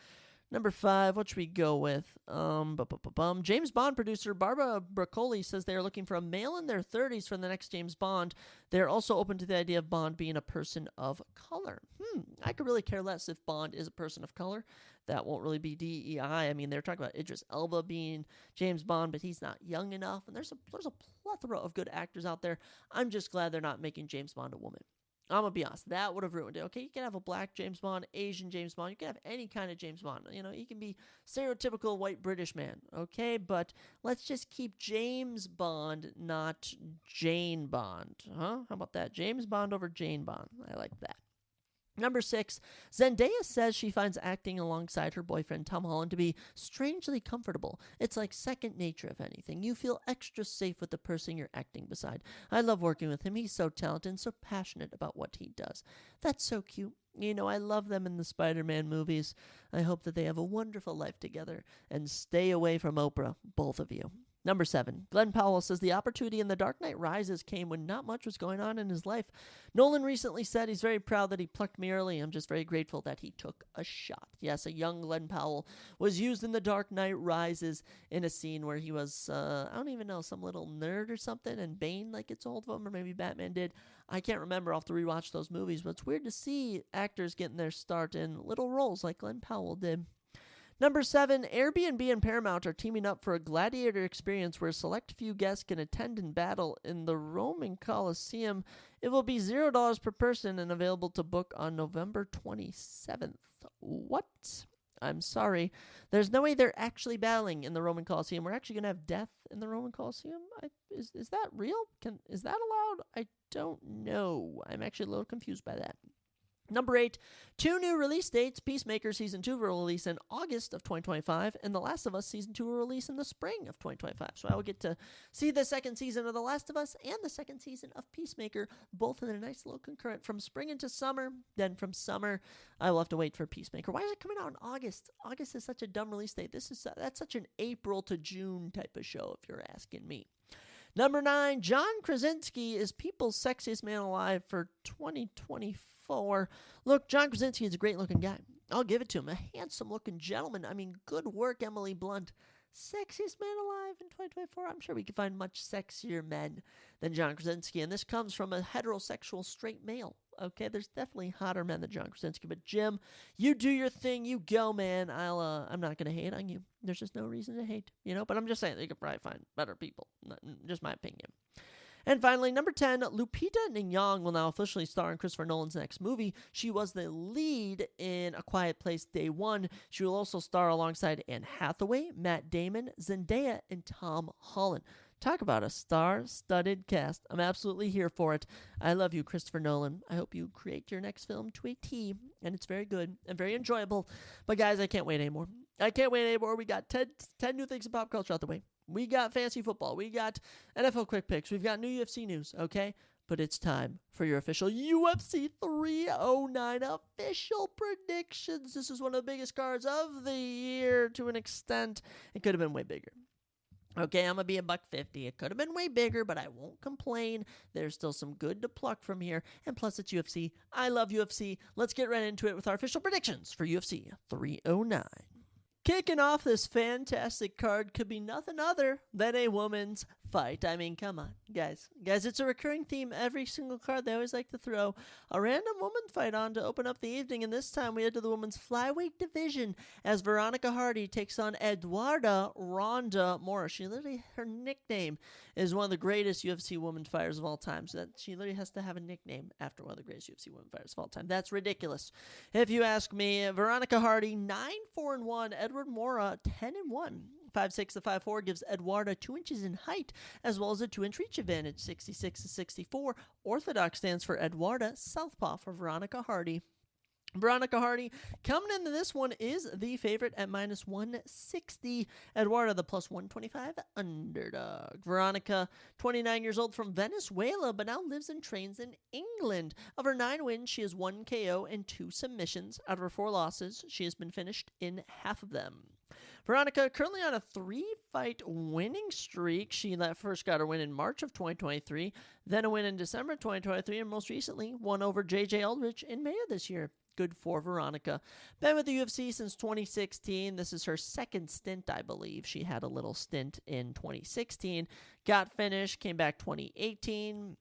Number 5, what should we go with? James Bond producer Barbara Broccoli says they are looking for a male in their 30s for the next James Bond. They're also open to the idea of Bond being a person of color. I could really care less if Bond is a person of color. That won't really be DEI. I mean, they're talking about Idris Elba being James Bond, but he's not young enough. And there's a plethora of good actors out there. I'm just glad they're not making James Bond a woman. I'm going to be honest, that would have ruined it. Okay, you can have a black James Bond, Asian James Bond. You can have any kind of James Bond. You know, he can be stereotypical white British man. Okay, but let's just keep James Bond, not Jane Bond. Huh? How about that? James Bond over Jane Bond. I like that. Number 6, Zendaya says she finds acting alongside her boyfriend Tom Holland to be strangely comfortable. It's like second nature, if anything. You feel extra safe with the person you're acting beside. I love working with him. He's so talented and so passionate about what he does. That's so cute. You know, I love them in the Spider-Man movies. I hope that they have a wonderful life together. And stay away from Oprah, both of you. Number 7, Glenn Powell says the opportunity in The Dark Knight Rises came when not much was going on in his life. Nolan recently said he's very proud that he plucked me early. I'm just very grateful that he took a shot. Yes, a young Glenn Powell was used in The Dark Knight Rises in a scene where he was, I don't even know, some little nerd or something, and Bane like gets hold of him, or maybe Batman did. I can't remember. I'll have to rewatch those movies, but it's weird to see actors getting their start in little roles like Glenn Powell did. Number 7, Airbnb and Paramount are teaming up for a gladiator experience where a select few guests can attend and battle in the Roman Colosseum. It will be $0 per person and available to book on November 27th. What? I'm sorry. There's no way they're actually battling in the Roman Colosseum. We're actually going to have death in the Roman Colosseum? Is that real? Is that allowed? I don't know. I'm actually a little confused by that. Number 8, 2 new release dates. Peacemaker Season 2 will release in August of 2025, and The Last of Us Season 2 will release in the spring of 2025. So I will get to see the second season of The Last of Us and the second season of Peacemaker, both in a nice little concurrent from spring into summer. Then from summer, I will have to wait for Peacemaker. Why is it coming out in August? August is such a dumb release date. That's such an April to June type of show, if you're asking me. Number 9, John Krasinski is People's Sexiest Man Alive for 2024. Look, John Krasinski is a great-looking guy. I'll give it to him. A handsome-looking gentleman. I mean, good work, Emily Blunt. Sexiest man alive in 2024. I'm sure we can find much sexier men than John Krasinski, and this comes from a heterosexual straight male. Okay, there's definitely hotter men than John Krasinski, but Jim, you do your thing, you go, man. I'm not gonna hate on you. There's just no reason to hate, but I'm just saying that you could probably find better people. Just my opinion. And finally, number 10, Lupita Nyong'o will now officially star in Christopher Nolan's next movie. She was the lead in A Quiet Place Day One. She will also star alongside Anne Hathaway, Matt Damon, Zendaya, and Tom Holland. Talk about a star-studded cast. I'm absolutely here for it. I love you, Christopher Nolan. I hope you create your next film to a T, and it's very good and very enjoyable. But guys, I can't wait anymore. We got 10 new things in pop culture out the way. We got fantasy football. We got NFL quick picks. We've got new UFC news, okay? But it's time for your official UFC 309 official predictions. This is one of the biggest cards of the year to an extent. It could have been way bigger. Okay, I'm going to be $150. It could have been way bigger, but I won't complain. There's still some good to pluck from here. And plus, it's UFC. I love UFC. Let's get right into it with our official predictions for UFC 309. Kicking off this fantastic card could be nothing other than a woman's fight. I mean, come on, guys. Guys, it's a recurring theme. Every single card, they always like to throw a random woman fight on to open up the evening. And this time we head to the women's flyweight division as Veronica Hardy takes on Eduarda Ronda Moura. Her nickname is one of the greatest UFC women fighters of all time. So that she literally has to have a nickname after one of the greatest UFC women fighters of all time. That's ridiculous. If you ask me, Veronica Hardy, 9-4-1. Edward Moura, 10-1. 5'6" to 5'4" gives Eduarda 2 inches in height, as well as a 2-inch reach advantage. 66 to 64. Orthodox stands for Eduarda. Southpaw for Veronica Hardy. Veronica Hardy coming into this one is the favorite at minus 160. Eduarda, the plus 125 underdog. Veronica, 29 years old from Venezuela, but now lives and trains in England. Of her 9 wins, she has 1 KO and 2 submissions. Out of her 4 losses, she has been finished in half of them. Veronica currently on a 3-fight winning streak. She first got her win in March of 2023, then a win in December 2023, and most recently won over J.J. Aldrich in May of this year. Good for Veronica. Been with the UFC since 2016. This is her second stint, I believe. She had a little stint in 2016. Got finished, came back 2018.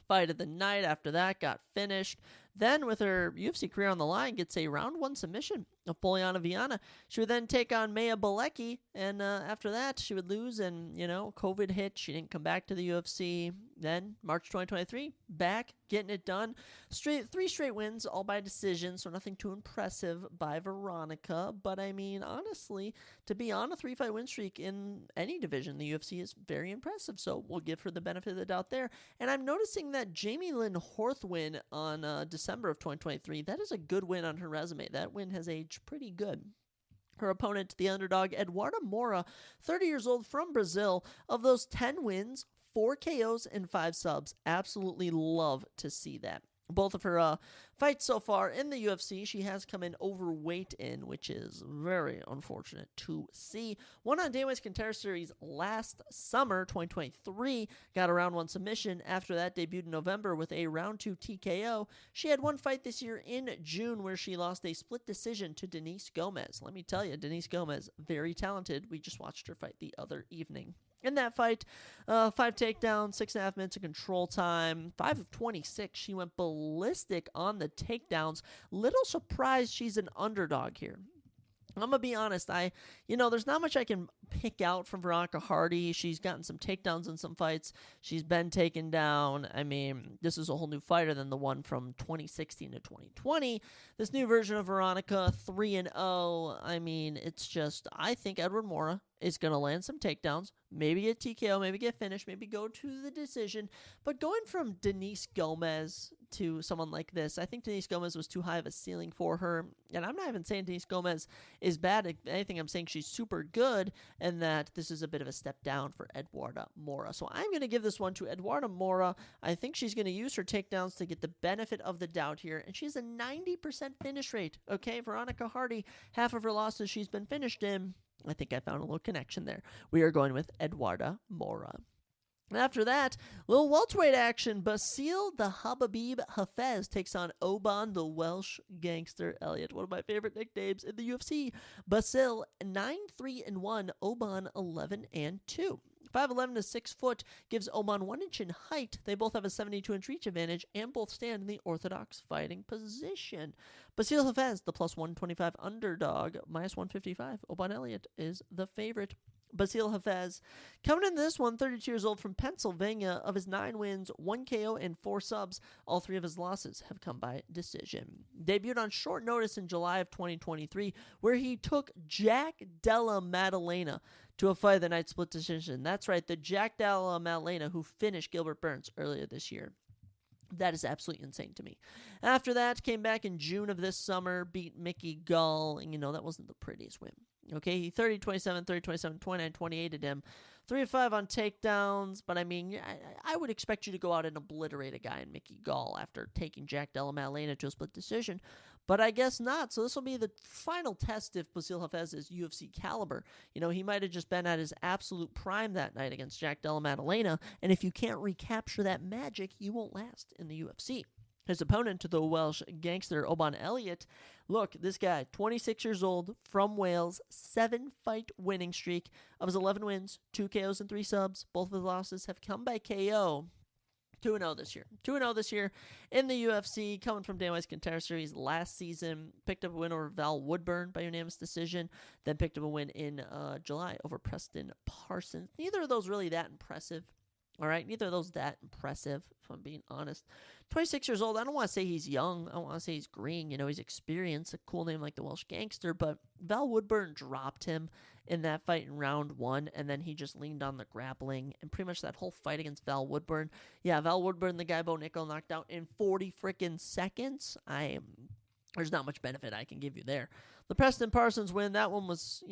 Fight of the night after that, got finished. Then, with her UFC career on the line, gets a round 1 submission of Poliana Viana. She would then take on Maya Bilecki, and after that, she would lose, and, COVID hit. She didn't come back to the UFC. Then, March 2023, back, getting it done. 3 straight wins, all by decision, so nothing too impressive by Veronica. But, honestly, to be on a 3-fight win streak in any division in the UFC is very impressive, so we'll give her the benefit of the doubt there. And I'm noticing that Jamie Lynn Horth win on December of 2023, that is a good win on her resume. That win has aged pretty good. Her opponent, the underdog, Eduarda Moura, 30 years old from Brazil. Of those 10 wins, 4 KOs and 5 subs. Absolutely love to see that. Both of her fights so far in the UFC, she has come in overweight in, which is very unfortunate to see. Won on Dana White's Contender Series last summer, 2023. Got a round 1 submission. After that, debuted in November with a round 2 TKO. She had one fight this year in June where she lost a split decision to Denise Gomez. Let me tell you, Denise Gomez, very talented. We just watched her fight the other evening. In that fight, 5 takedowns, 6.5 minutes of control time, 5 of 26. She went ballistic on the takedowns. Little surprised she's an underdog here. I'm going to be honest, there's not much I can pick out from Veronica Hardy. She's gotten some takedowns in some fights. She's been taken down. This is a whole new fighter than the one from 2016 to 2020. This new version of Veronica, 3-0. It's just, I think Edward Moura is going to land some takedowns, maybe get TKO, maybe get finished, maybe go to the decision. But going from Denise Gomez to someone like this, I think Denise Gomez was too high of a ceiling for her. And I'm not even saying Denise Gomez is bad. If anything, I'm saying she's super good, and that this is a bit of a step down for Eduarda Moura. So I'm going to give this one to Eduarda Moura. I think she's going to use her takedowns to get the benefit of the doubt here. And she has a 90% finish rate. Okay, Veronica Hardy, half of her losses she's been finished in. I think I found a little connection there. We are going with Eduarda Moura. And after that, little welterweight action. Basil the Habib Hafez takes on Oban the Welsh Gangster Elliott. One of my favorite nicknames in the UFC. Basil 9-3-1, Oban 11-2. 5'11" to 6 foot gives Oban 1 inch in height. They both have a 72-inch reach advantage and both stand in the orthodox fighting position. Basil Hafez, the plus 125 underdog, minus 155. Oban Elliott is the favorite. Basil Hafez coming in this one, 32 years old from Pennsylvania. Of his 9 wins, 1 KO and 4 subs. All 3 of his losses have come by decision. Debuted on short notice in July of 2023, where he took Jack Della Maddalena to a fight of the night split decision. That's right, the Jack Della Maddalena who finished Gilbert Burns earlier this year. That is absolutely insane to me. After that, came back in June of this summer, beat Mickey Gall, and that wasn't the prettiest win. Okay, he 30-27, 30-27, 29-28 him. 3-5 on takedowns, but I would expect you to go out and obliterate a guy in Mickey Gall after taking Jack Della Maddalena to a split decision, but I guess not. So this will be the final test if Basil Hafez is UFC caliber. He might have just been at his absolute prime that night against Jack Della Maddalena, and if you can't recapture that magic, you won't last in the UFC. His opponent, the Welsh Gangster Oban Elliott, look, this guy, 26 years old, from Wales, 7-fight winning streak. Of his 11 wins, 2 KOs and 3 subs. Both of his losses have come by KO. 2-0 this year. 2-0 this year in the UFC, coming from Dana White's Contender Series last season. Picked up a win over Val Woodburn by unanimous decision. Then picked up a win in July over Preston Parsons. Neither of those really that impressive. All right, neither of those that impressive, if I'm being honest. 26 years old, I don't want to say he's young. I don't want to say he's green. He's experienced, a cool name like the Welsh Gangster, but Val Woodburn dropped him in that fight in round 1, and then he just leaned on the grappling, and pretty much that whole fight against Val Woodburn. Yeah, Val Woodburn, the guy Bo Nickel knocked out in 40 freaking seconds. There's not much benefit I can give you there. The Preston Parsons win, that one was,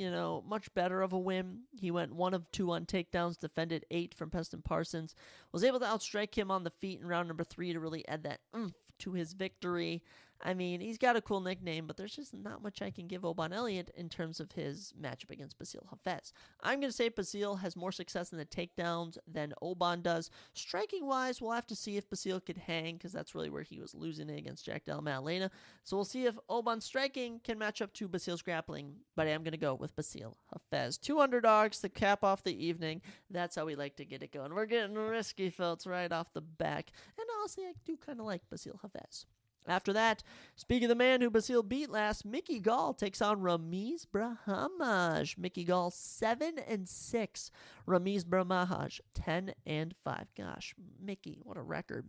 much better of a win. He went 1 of 2 on takedowns, defended 8 from Preston Parsons. Was able to outstrike him on the feet in round number 3 to really add that oomph to his victory. I mean, he's got a cool nickname, but there's just not much I can give Oban Elliott in terms of his matchup against Basil Hafez. I'm going to say Basil has more success in the takedowns than Oban does. Striking-wise, we'll have to see if Basil could hang, because that's really where he was losing it against Jack Della Maddalena. So we'll see if Oban's striking can match up to Basil's grappling, but I am going to go with Basil Hafez. 2 underdogs to cap off the evening. That's how we like to get it going. We're getting risky, folks, right off the back. And honestly, I do kind of like Basil Hafez. After that, speaking of the man who Basil beat last, Mickey Gall takes on Ramiz Brahimaj. Mickey Gall 7-6. Ramiz Brahimaj 10-5. Gosh, Mickey, what a record.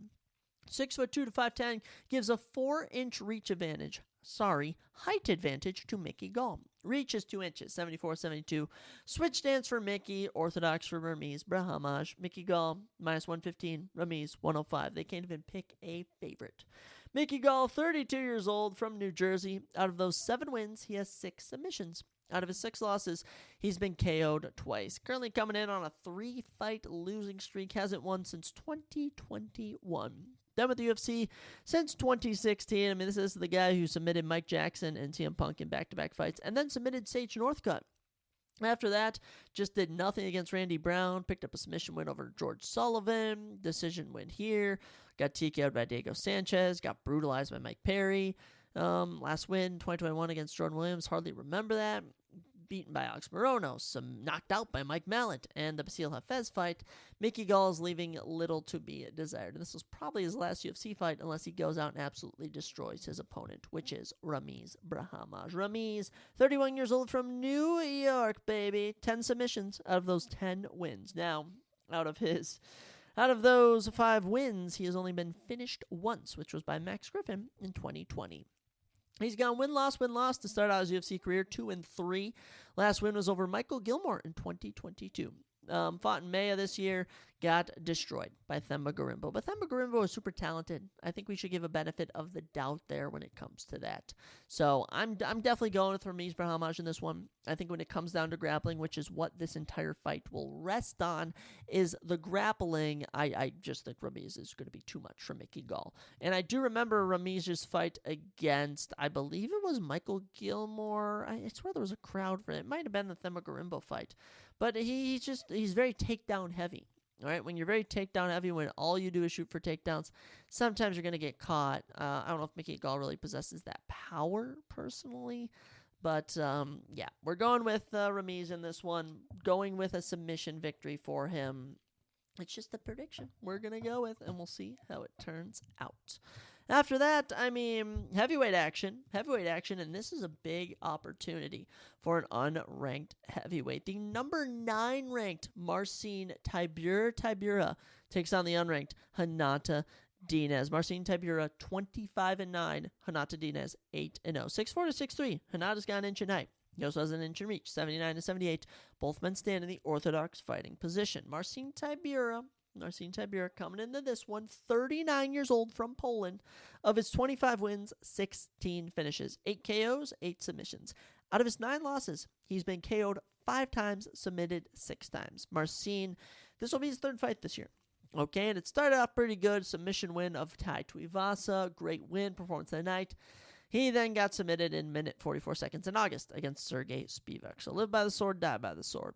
6'2" to 5'10" gives a 4-inch reach advantage. Height advantage to Mickey Gall. Reach is 2 inches, 74-72. Switch stance for Mickey, orthodox for Ramiz Brahimaj. Mickey Gall, minus 115, Ramiz 105. They can't even pick a favorite. Mickey Gall, 32 years old, from New Jersey. Out of those 7 wins, he has 6 submissions. Out of his 6 losses, he's been KO'd twice. Currently coming in on a 3-fight losing streak. Hasn't won since 2021. Done with the UFC since 2016. I mean, this is the guy who submitted Mike Jackson and CM Punk in back-to-back fights, and then submitted Sage Northcutt. After that, just did nothing against Randy Brown, picked up a submission win over George Sullivan, decision win here, got TKO'd by Diego Sanchez, got brutalized by Mike Perry. Last win, 2021 against Jordan Williams, hardly remember that. Beaten by Alex Morono, knocked out by Mike Mallet, and the Basil Hafez fight, Mickey Gall is leaving little to be desired. And this was probably his last UFC fight unless he goes out and absolutely destroys his opponent, which is Ramiz Brahimaj. Ramiz, 31 years old, from New York, baby. 10 submissions out of those 10 wins. Now, out of those 5 wins, he has only been finished once, which was by Max Griffin in 2020. He's gone win-loss to start out his UFC career, 2-3. Last win was over Michael Gilmore in 2022. Fought in May of this year, got destroyed by Themba Gorimbo. But Themba Gorimbo is super talented. I think we should give a benefit of the doubt there when it comes to that. So I'm definitely going with Ramiz Brahimaj in this one. I think when it comes down to grappling, which is what this entire fight will rest on, is the grappling. I just think Ramiz is going to be too much for Mickey Gall. And I do remember Ramiz's fight against, I believe it was Michael Gilmore. I swear there was a crowd for it. It might have been the Themba Gorimbo fight. But he's very takedown heavy. All right, when you're very takedown heavy, when all you do is shoot for takedowns, sometimes you're going to get caught. I don't know if Mickey Gall really possesses that power personally. But, yeah, we're going with Ramiz in this one, going with a submission victory for him. It's just a prediction we're going to go with, and we'll see how it turns out. After that, I mean, heavyweight action, and this is a big opportunity for an unranked heavyweight. The number 9 ranked Marcin Tybura takes on the unranked Renata Diaz. Marcin Tybura 25-9, Renata Diaz 8-0. 6'4" to 6'3. Renata's got an inch in height. He also has an inch in reach, 79-78. Both men stand in the orthodox fighting position. Marcin Tybura coming into this one, 39 years old, from Poland. Of his 25 wins, 16 finishes, 8 KOs, 8 submissions. Out of his 9 losses, he's been KO'd 5 times, submitted 6 times. Marcin, this will be his 3rd fight this year. Okay, and it started off pretty good. Submission win of Tai Tuivasa, great win, performance of the night. He then got submitted in minute 44 seconds in August against Sergey Spivak. So live by the sword, die by the sword.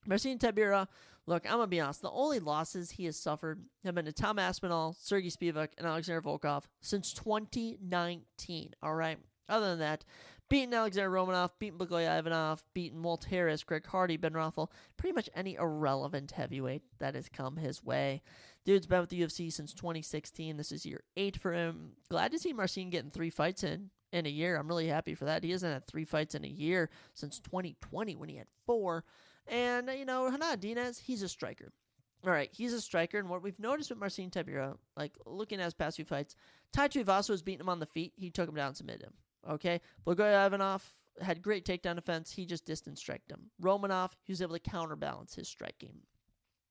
Marcin Tybura, look, I'm going to be honest, the only losses he has suffered have been to Tom Aspinall, Sergey Spivak, and Alexander Volkov since 2019, all right? Other than that, beaten Alexander Romanov, beaten Blagoy Ivanov, beaten Walt Harris, Greg Hardy, Ben Rothwell, pretty much any irrelevant heavyweight that has come his way. Dude's been with the UFC since 2016. This is year 8 for him. Glad to see Marcin getting 3 fights in a year. I'm really happy for that. He hasn't had 3 fights in a year since 2020 when he had 4. And, Renata Diaz, he's a striker. All right, he's a striker, and what we've noticed with Marcin Tybura, like looking at his past few fights, Tai Tuivasa was beating him on the feet. He took him down and submitted him. Okay? Blagoy Ivanov had great takedown defense. He just distance striked him. Romanov, he was able to counterbalance his striking.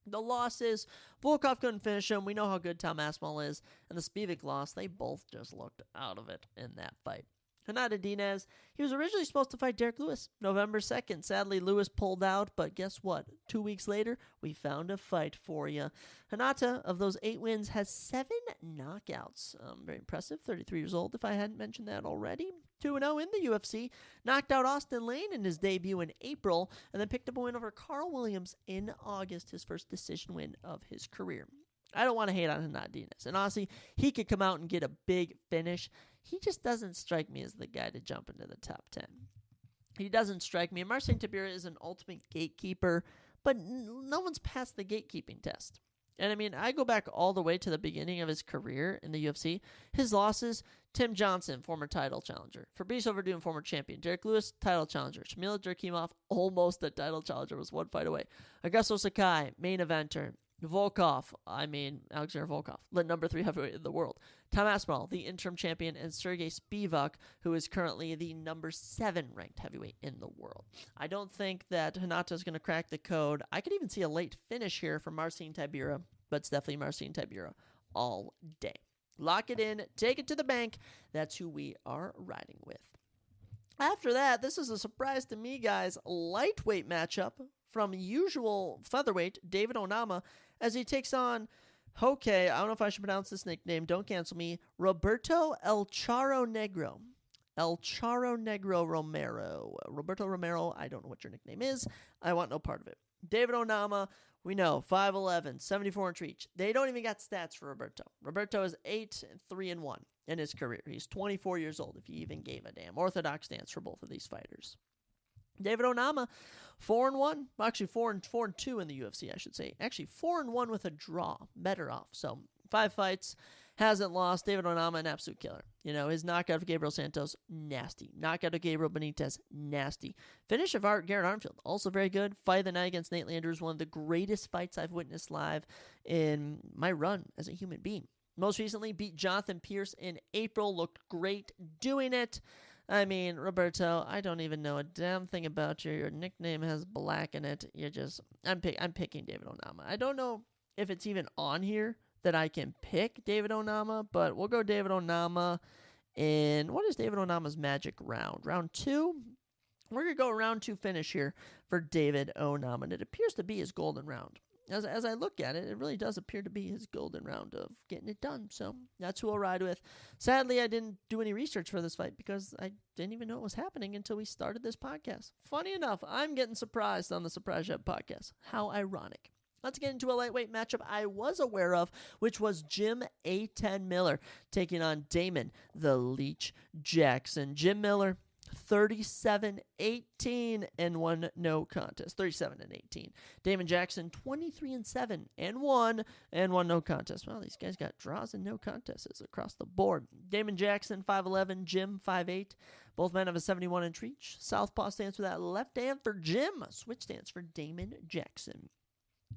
The losses, Volkov couldn't finish him. We know how good Tom Aspinall is. And the Spivak loss, they both just looked out of it in that fight. Hinata Diaz, he was originally supposed to fight Derek Lewis November 2nd. Sadly, Lewis pulled out, but guess what? 2 weeks later, we found a fight for you. Hinata, of those 8 wins, has 7 knockouts. Very impressive. 33 years old, if I hadn't mentioned that already. 2-0 in the UFC. Knocked out Austin Lane in his debut in April, and then picked up a win over Carl Williams in August, his first decision win of his career. I don't want to hate on Hinata Diaz. And honestly, he could come out and get a big finish. He just doesn't strike me as the guy to jump into the top 10. He doesn't strike me. Marcin Tybura is an ultimate gatekeeper, but no one's passed the gatekeeping test. And I mean, I go back all the way to the beginning of his career in the UFC. His losses: Tim Johnson, former title challenger; Fabrice Overdoom, former champion; Derek Lewis, title challenger; Shamil Durkimov, almost a title challenger, was 1 fight away; Augusto Sakai, main eventer; Alexander Volkov, number 3 heavyweight in the world; Tom Aspinall, the interim champion; and Sergey Spivak, who is currently the number 7 ranked heavyweight in the world. I don't think that Hinata is going to crack the code. I could even see a late finish here for Marcin Tybura, but it's definitely Marcin Tybura all day. Lock it in, take it to the bank. That's who we are riding with. After that, this is a surprise to me, guys. Lightweight matchup from usual featherweight David Onama as he takes on, okay, I don't know if I should pronounce this nickname, don't cancel me, Roberto El Charro Negro. El Charro Negro Romero. Roberto Romero, I don't know what your nickname is. I want no part of it. David Onama, we know, 5'11", 74-inch reach. They don't even got stats for Roberto. Roberto is 8-3-1 in his career. He's 24 years old, if he even gave a damn. Orthodox stance for both of these fighters. David Onama, 4-1. Actually, 4-2 in the UFC, I should say. Actually, 4-1 with a draw. Better off. So, 5 fights. Hasn't lost. David Onama, an absolute killer. You know, his knockout of Gabriel Santos, nasty. Knockout of Gabriel Benitez, nasty. Finish of Garrett Armfield, also very good. Fight of the night against Nate Landers, one of the greatest fights I've witnessed live in my run as a human being. Most recently, beat Jonathan Pierce in April. Looked great doing it. I mean, Roberto, I don't even know a damn thing about you. Your nickname has black in it. I'm picking David Onama. I don't know if it's even on here that I can pick David Onama, but we'll go David Onama in, what is David Onama's magic round? Round 2? We're going to go round 2 finish here for David Onama, and it appears to be his golden round. As I look at it, it really does appear to be his golden round of getting it done, so that's who I'll ride with. Sadly, I didn't do any research for this fight because I didn't even know it was happening until we started this podcast. Funny enough, I'm getting surprised on the Surprise Jab podcast. How ironic. Let's get into a lightweight matchup I was aware of, which was Jim A10 Miller taking on Damon the Leech Jackson. Jim Miller, 37-18 and 1 no contest. 37-18. Damon Jackson, 23-7 and 1 no contest. Well, these guys got draws and no contests across the board. Damon Jackson, 5'11", Jim, 5'8". Both men have a 71-inch reach. Southpaw stance for that left hand for Jim. Switch stance for Damon Jackson.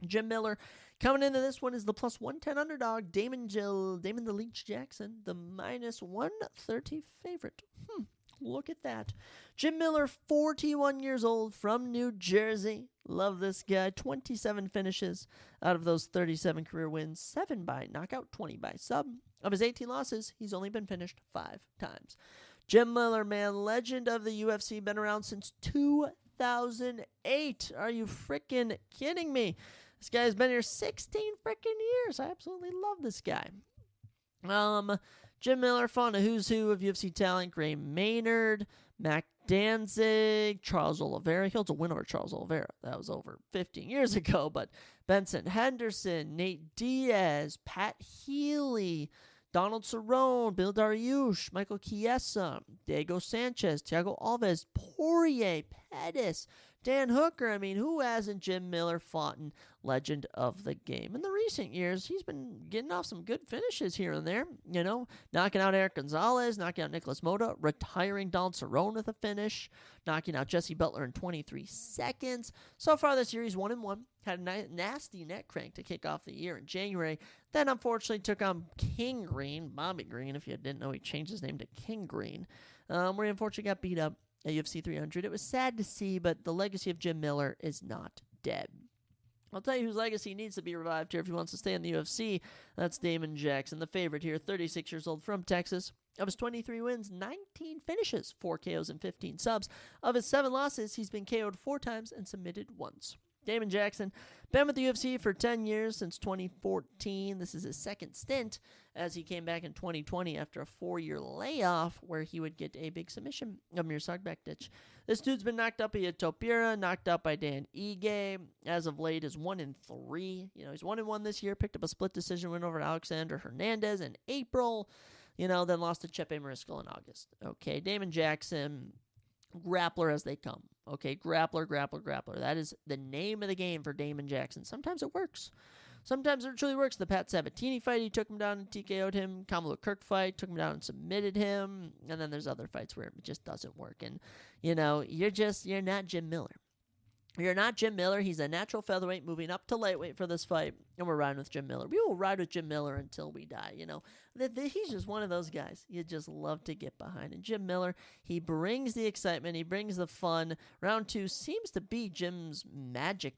Jim Miller coming into this one is the plus 110 underdog. Damon the Leech Jackson, the minus 130 favorite. Look at that. Jim Miller, 41 years old, from New Jersey. Love this guy. 27 finishes out of those 37 career wins. 7 by knockout, 20 by sub. Of his 18 losses, he's only been finished 5 times. Jim Miller, man, legend of the UFC, been around since 2008. Are you freaking kidding me? This guy's been here 16 freaking years. I absolutely love this guy. Jim Miller fought a who's who of UFC talent: Gray Maynard, Mac Danzig, Charles Oliveira. He holds a win over Charles Oliveira. That was over 15 years ago. But Benson Henderson, Nate Diaz, Pat Healy, Donald Cerrone, Bill Dariush, Michael Chiesa, Diego Sanchez, Thiago Alves, Poirier, Pettis, Dan Hooker. I mean, who hasn't Jim Miller fought in legend of the game? In the recent years, he's been getting off some good finishes here and there. You know, knocking out Eric Gonzalez, knocking out Nicholas Mota, retiring Donald Cerrone with a finish, knocking out Jesse Butler in 23 seconds. So far this year, he's 1-1. Had a nasty neck crank to kick off the year in January. Then, unfortunately, took on King Green, Bobby Green, if you didn't know, he changed his name to King Green, where he unfortunately got beat up at UFC 300. It was sad to see, but the legacy of Jim Miller is not dead. I'll tell you whose legacy needs to be revived here if he wants to stay in the UFC. That's Damon Jackson, the favorite here, 36 years old from Texas. Of his 23 wins, 19 finishes, 4 KOs and 15 subs. Of his 7 losses, he's been KO'd 4 times and submitted once. Damon Jackson, been with the UFC for 10 years, since 2014. This is his second stint, as he came back in 2020 after a 4-year layoff where he would get a big submission of Mir Sogbektic. This dude's been knocked out by Topira, knocked out by Dan Ige. As of late, is 1-3. He's 1-1 this year, picked up a split decision win over Alexander Hernandez in April, then lost to Chepe Mariscal in August. Okay, Damon Jackson, grappler as they come. Okay, grappler. That is the name of the game for Damon Jackson. Sometimes it works. Sometimes it truly works. The Pat Sabatini fight, he took him down and TKO'd him. Kamaru Kirk fight, took him down and submitted him. And then there's other fights where it just doesn't work. And, you're not Jim Miller. You're not Jim Miller. He's a natural featherweight moving up to lightweight for this fight, and we're riding with Jim Miller. We will ride with Jim Miller until we die, He's just one of those guys you just love to get behind. And Jim Miller, he brings the excitement. He brings the fun. Round 2 seems to be Jim's magic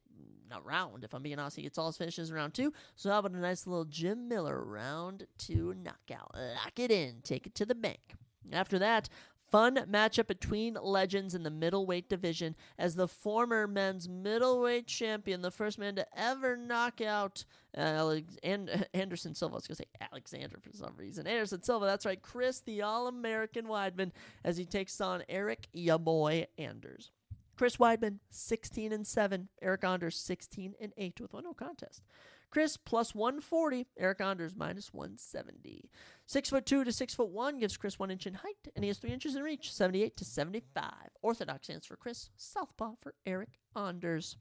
round, if I'm being honest. He gets all his finishes in round 2. So how about a nice little Jim Miller round 2 knockout? Lock it in. Take it to the bank. After that, fun matchup between legends in the middleweight division, as the former men's middleweight champion, the first man to ever knock out Anderson Silva. I was going to say Alexander for some reason. Anderson Silva, that's right. Chris, the All-American Weidman, as he takes on Eric ya boy Anders. Chris Weidman, 16-7. Eric Anders, 16-8 with 1-0 contest. Chris plus 140, Eric Anders minus 170. 6'2" to 6'1" gives Chris 1 inch in height, and he has 3 inches in reach, 78 to 75. Orthodox stands for Chris, southpaw for Eric Anders.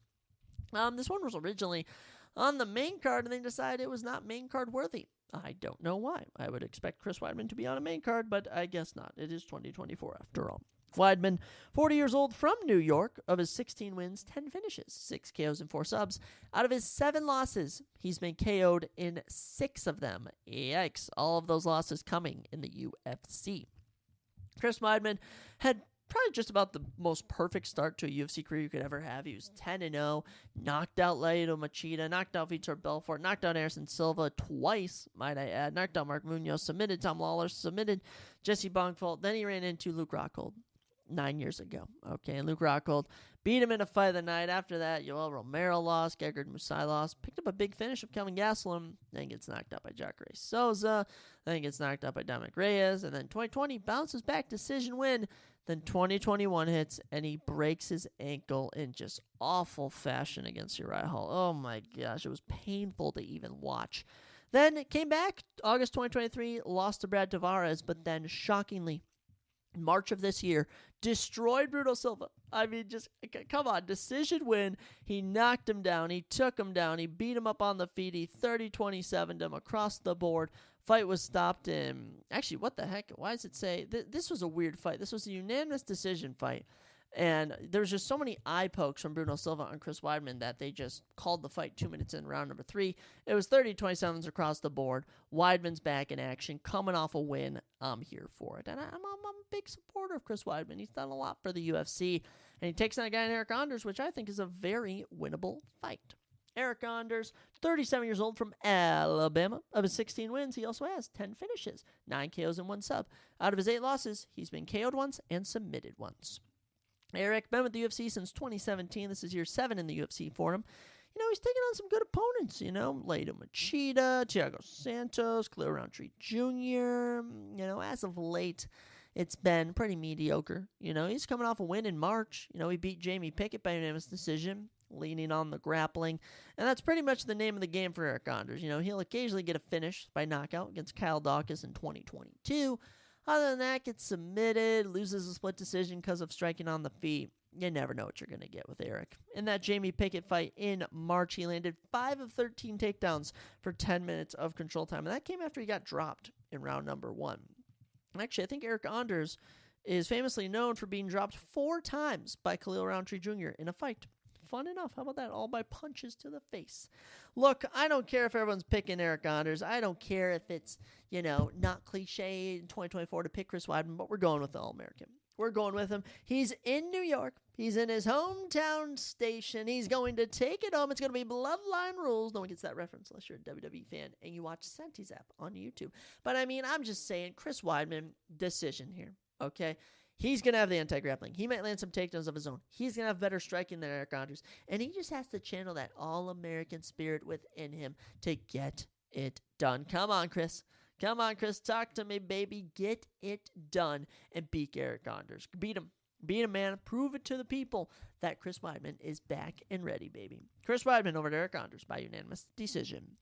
This one was originally on the main card, and they decided it was not main card worthy. I don't know why. I would expect Chris Weidman to be on a main card, but I guess not. It is 2024 after all. Weidman, 40 years old from New York. Of his 16 wins, 10 finishes, 6 KOs and 4 subs. Out of his 7 losses, he's been KO'd in 6 of them. Yikes. All of those losses coming in the UFC. Chris Weidman had probably just about the most perfect start to a UFC career you could ever have. He was 10-0, knocked out Lyoto Machida, knocked out Vitor Belfort, knocked out Anderson Silva twice, might I add, knocked out Mark Munoz, submitted Tom Lawler, submitted Jesse Bongfold. Then he ran into Luke Rockhold 9 years ago. Okay, and Luke Rockhold beat him in a fight of the night. After that, Yoel Romero lost, Gegard Mousai lost, picked up a big finish of Kelvin Gastelum, then gets knocked out by Jacare Souza, then gets knocked out by Dominic Reyes, and then 2020 bounces back, decision win. Then 2021 hits, and he breaks his ankle in just awful fashion against Uriah Hall. Oh my gosh, it was painful to even watch. Then it came back, August 2023, lost to Brad Tavares, but then shockingly, March of this year, destroyed Bruno Silva. I mean, just, come on, decision win. He knocked him down. He took him down. He beat him up on the feet. He 30-27'd him across the board. Fight was stopped in, actually, what the heck? Why does it say? This was a weird fight. This was a unanimous decision fight. And there was just so many eye pokes from Bruno Silva on Chris Weidman that they just called the fight 2 minutes in round number 3. It was 30-27 across the board. Weidman's back in action, coming off a win. I'm here for it. And I'm a big supporter of Chris Weidman. He's done a lot for the UFC. And he takes on a guy in Eric Anders, which I think is a very winnable fight. Eric Anders, 37 years old from Alabama. Of his 16 wins, he also has 10 finishes, 9 KOs and 1 sub. Out of his 8 losses, he's been KO'd once and submitted once. Eric, been with the UFC since 2017. This is year 7 in the UFC for him. He's taking on some good opponents, Lyoto Machida, Thiago Santos, Khalil Roundtree Jr. As of late, it's been pretty mediocre. He's coming off a win in March. He beat Jamie Pickett by unanimous decision, leaning on the grappling. And that's pretty much the name of the game for Eric Anders. He'll occasionally get a finish by knockout against Kyle Dawkins in 2022. Other than that, gets submitted, loses a split decision because of striking on the feet. You never know what you're going to get with Eric. In that Jamie Pickett fight in March, he landed 5 of 13 takedowns for 10 minutes of control time. And that came after he got dropped in round number 1. And actually, I think Eric Anders is famously known for being dropped 4 times by Khalil Roundtree Jr. in a fight. Fun enough. How about that? All by punches to the face. Look, I don't care if everyone's picking Eric Anders. I don't care if it's, not cliche in 2024 to pick Chris Weidman, but we're going with the All-American. We're going with him. He's in New York. He's in his hometown station. He's going to take it home. It's going to be Bloodline Rules. No one gets that reference unless you're a WWE fan and you watch Senti's app on YouTube. But, I'm just saying, Chris Weidman, decision here, okay? He's going to have the anti-grappling. He might land some takedowns of his own. He's going to have better striking than Eric Anders. And he just has to channel that all-American spirit within him to get it done. Come on, Chris. Come on, Chris. Talk to me, baby. Get it done and beat Eric Anders. Beat him. Beat him, man. Prove it to the people that Chris Weidman is back and ready, baby. Chris Weidman over to Eric Anders by unanimous decision.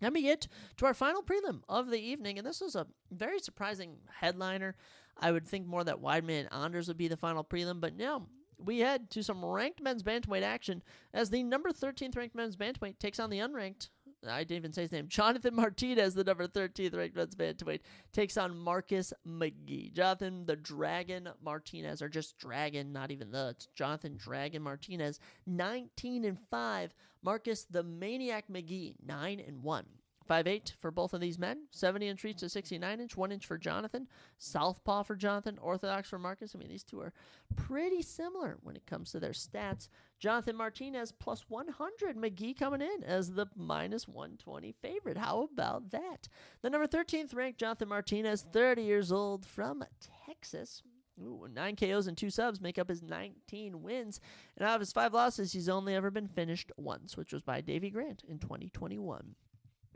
Let me get to our final prelim of the evening, and this was a very surprising headliner. I would think more that Weidman and Anders would be the final prelim, but no. We head to some ranked men's bantamweight action as the number 13th ranked men's bantamweight takes on the unranked, I didn't even say his name, Jonathan Martinez, the number 13th ranked men's bantamweight, takes on Marcus McGee. Jonathan the Dragon Martinez, or just Dragon, not even it's Jonathan Dragon Martinez, 19-5. Marcus the Maniac McGee, 9-1. 5'8" for both of these men, 70-inch reach to 69-inch, 1 inch for Jonathan, southpaw for Jonathan, orthodox for Marcus. These two are pretty similar when it comes to their stats. Jonathan Martinez plus 100, McGee coming in as the minus 120 favorite. How about that? The number 13th ranked Jonathan Martinez, 30 years old, from Texas. 9 KOs and 2 subs make up his 19 wins. And out of his 5 losses, he's only ever been finished once, which was by Davey Grant in 2021.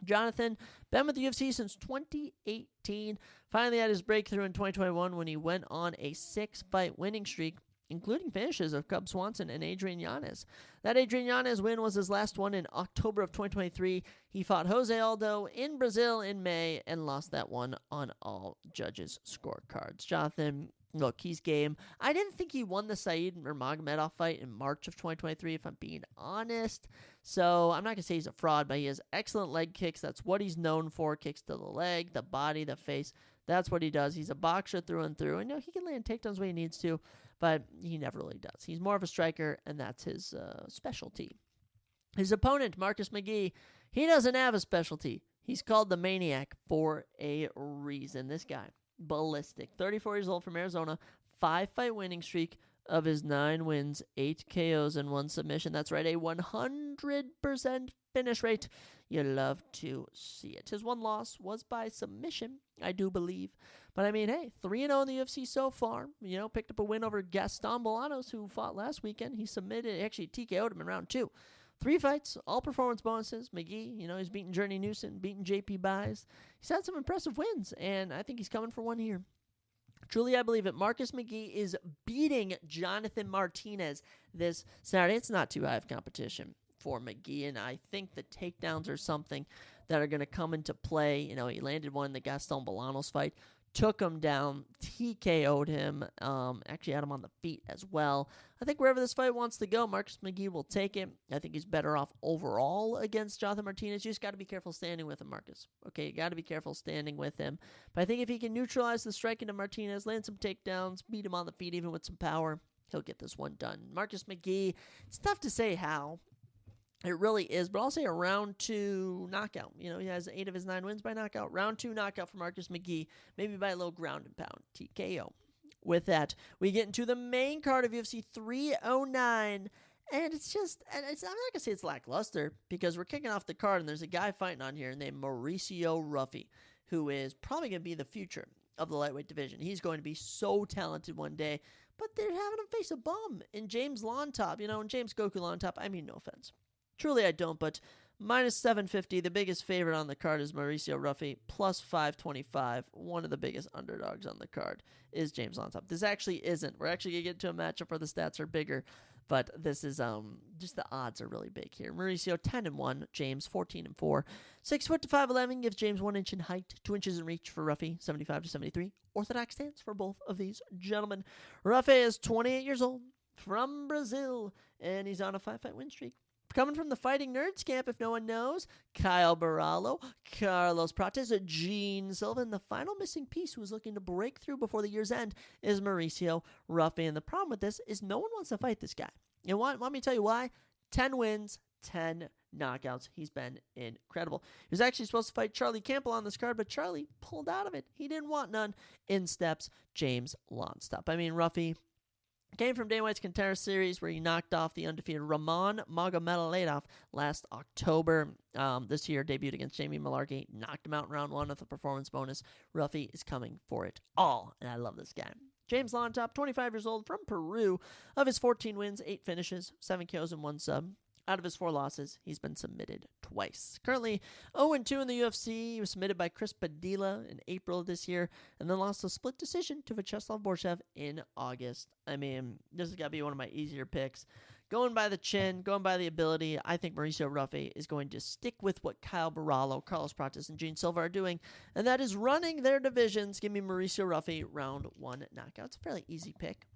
Jonathan, been with the UFC since 2018. Finally had his breakthrough in 2021 when he went on a 6-fight winning streak, including finishes of Cub Swanson and Adrian Yanez. That Adrian Yanez win was his last one in October of 2023. He fought Jose Aldo in Brazil in May and lost that one on all judges' scorecards. Jonathan, look, he's game. I didn't think he won the Said Nurmagomedov fight in March of 2023, if I'm being honest. So I'm not going to say he's a fraud, but he has excellent leg kicks. That's what he's known for. Kicks to the leg, the body, the face. That's what he does. He's a boxer through and through. And he can land takedowns when he needs to, but he never really does. He's more of a striker, and that's his specialty. His opponent, Marcus McGee, he doesn't have a specialty. He's called the Maniac for a reason. This guy, ballistic. 34 years old from Arizona, 5-fight winning streak. Of his 9 wins, 8 KOs, and 1 submission. That's right, a 100% finish rate. You love to see it. His 1 loss was by submission, I do believe. But hey, 3-0 in the UFC so far. Picked up a win over Gaston Bolanos, who fought last weekend. He submitted, actually TKO'd him in round 2. 3 fights, all performance bonuses. McGee, he's beaten Journey Newson, beaten JP Buys. He's had some impressive wins, and I think he's coming for one here. Truly, I believe it. Marcus McGee is beating Jonathan Martinez this Saturday. It's not too high of competition for McGee, and I think the takedowns are something that are going to come into play. He landed one in the Gaston Bolanos fight, took him down, TKO'd him, actually had him on the feet as well. I think wherever this fight wants to go, Marcus McGee will take it. I think he's better off overall against Jonathan Martinez. You just got to be careful standing with him, Marcus. Okay, you got to be careful standing with him. But I think if he can neutralize the striking of Martinez, land some takedowns, beat him on the feet even with some power, he'll get this one done. Marcus McGee, it's tough to say how. It really is, but I'll say a round 2 knockout. He has 8 of his 9 wins by knockout. Round 2 knockout for Marcus McGee, maybe by a little ground and pound. TKO. With that, we get into the main card of UFC 309, and I'm not going to say it's lackluster, because we're kicking off the card, and there's a guy fighting on here named Mauricio Ruffy, who is probably going to be the future of the lightweight division. He's going to be so talented one day, but they're having him face a bum in James Lontop. In James Goku Lontop, no offense. Truly, I don't, but minus 750, the biggest favorite on the card is Mauricio Ruffy, plus 525. One of the biggest underdogs on the card is James Lontop. This actually isn't. We're actually going to get to a matchup where the stats are bigger, but this is just the odds are really big here. Mauricio 10-1, James 14-4. 6 foot to 5'11 gives James 1 inch in height, 2 inches in reach for Ruffy, 75 to 73. Orthodox stance for both of these gentlemen. Ruffy is 28 years old, from Brazil, and he's on a 5-fight win streak. Coming from the Fighting Nerds camp, if no one knows, Kyle Barallo, Carlos Prates, Gene Silva, and the final missing piece who is looking to break through before the year's end is Mauricio Ruffy. And the problem with this is no one wants to fight this guy. And want me to tell you why? 10 wins, 10 knockouts. He's been incredible. He was actually supposed to fight Charlie Campbell on this card, but Charlie pulled out of it. He didn't want none. In steps James Lonstop. I mean, Ruffy came from Dana White's Contender Series, where he knocked off the undefeated Ramon Magomedov last October. This year, debuted against Jamie Malarkey, knocked him out in round 1 with a performance bonus. Ruffy is coming for it all, and I love this guy. James Lonstop, 25 years old, from Peru. Of his 14 wins, 8 finishes, 7 KOs, and 1 sub. Out of his 4 losses, he's been submitted twice. Currently 0-2 in the UFC. He was submitted by Chris Padilla in April of this year, and then lost a split decision to Vyacheslav Borshev in August. I mean, this has got to be one of my easier picks. Going by the chin, going by the ability, I think Mauricio Ruffy is going to stick with what Kyle Barallo, Carlos Prates, and Gene Silva are doing, and that is running their divisions. Give me Mauricio Ruffy, round 1 knockout. It's a fairly easy pick.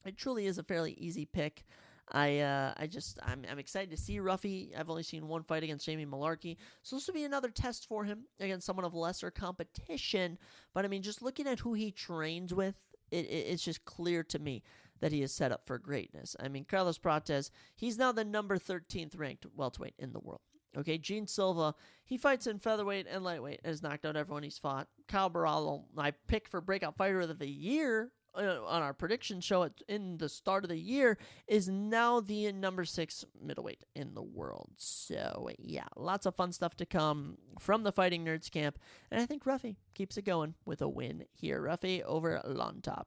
It truly is a fairly easy pick. I'm excited to see Ruffy. I've only seen 1 fight against Jamie Malarkey, so this will be another test for him against someone of lesser competition. But I mean, just looking at who he trains with, it's just clear to me that he is set up for greatness. I mean, Carlos Prates, he's now the number 13th ranked welterweight in the world. Okay, Gene Silva, he fights in featherweight and lightweight and has knocked out everyone he's fought. Kyle Barallo, my pick for Breakout Fighter of the Year on our prediction show in the start of the year, is now the number 6 middleweight in the world. So, yeah, lots of fun stuff to come from the Fighting Nerds camp, and I think Ruffy keeps it going with a win here. Ruffy over Lonstop.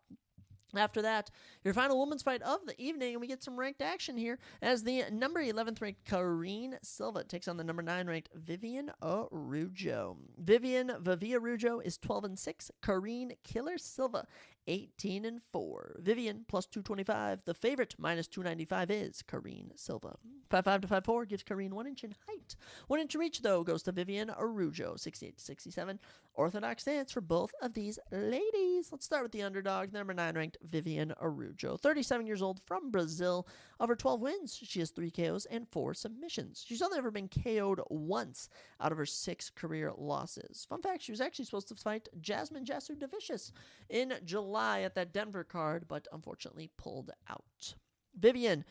After that, your final women's fight of the evening, and we get some ranked action here as the number 11th ranked Karine Silva takes on the number 9 ranked Vivian Araujo. Vivian Araujo is 12-6. Karine Killer Silva 18-4. Vivian plus 225. The favorite minus 295 is Karine Silva. 5'5" to 5'4" gives Karine 1 inch in height. 1 inch reach, though, goes to Vivian Araujo, 68-67. Orthodox stance for both of these ladies. Let's start with the underdog, number 9 ranked Vivian Araujo. 37 years old, from Brazil. Of her 12 wins, she has 3 KOs and 4 submissions. She's only ever been KO'd once out of her 6 career losses. Fun fact, she was actually supposed to fight Jasmine Jasudavicius in July at that Denver card, but unfortunately pulled out. Vivian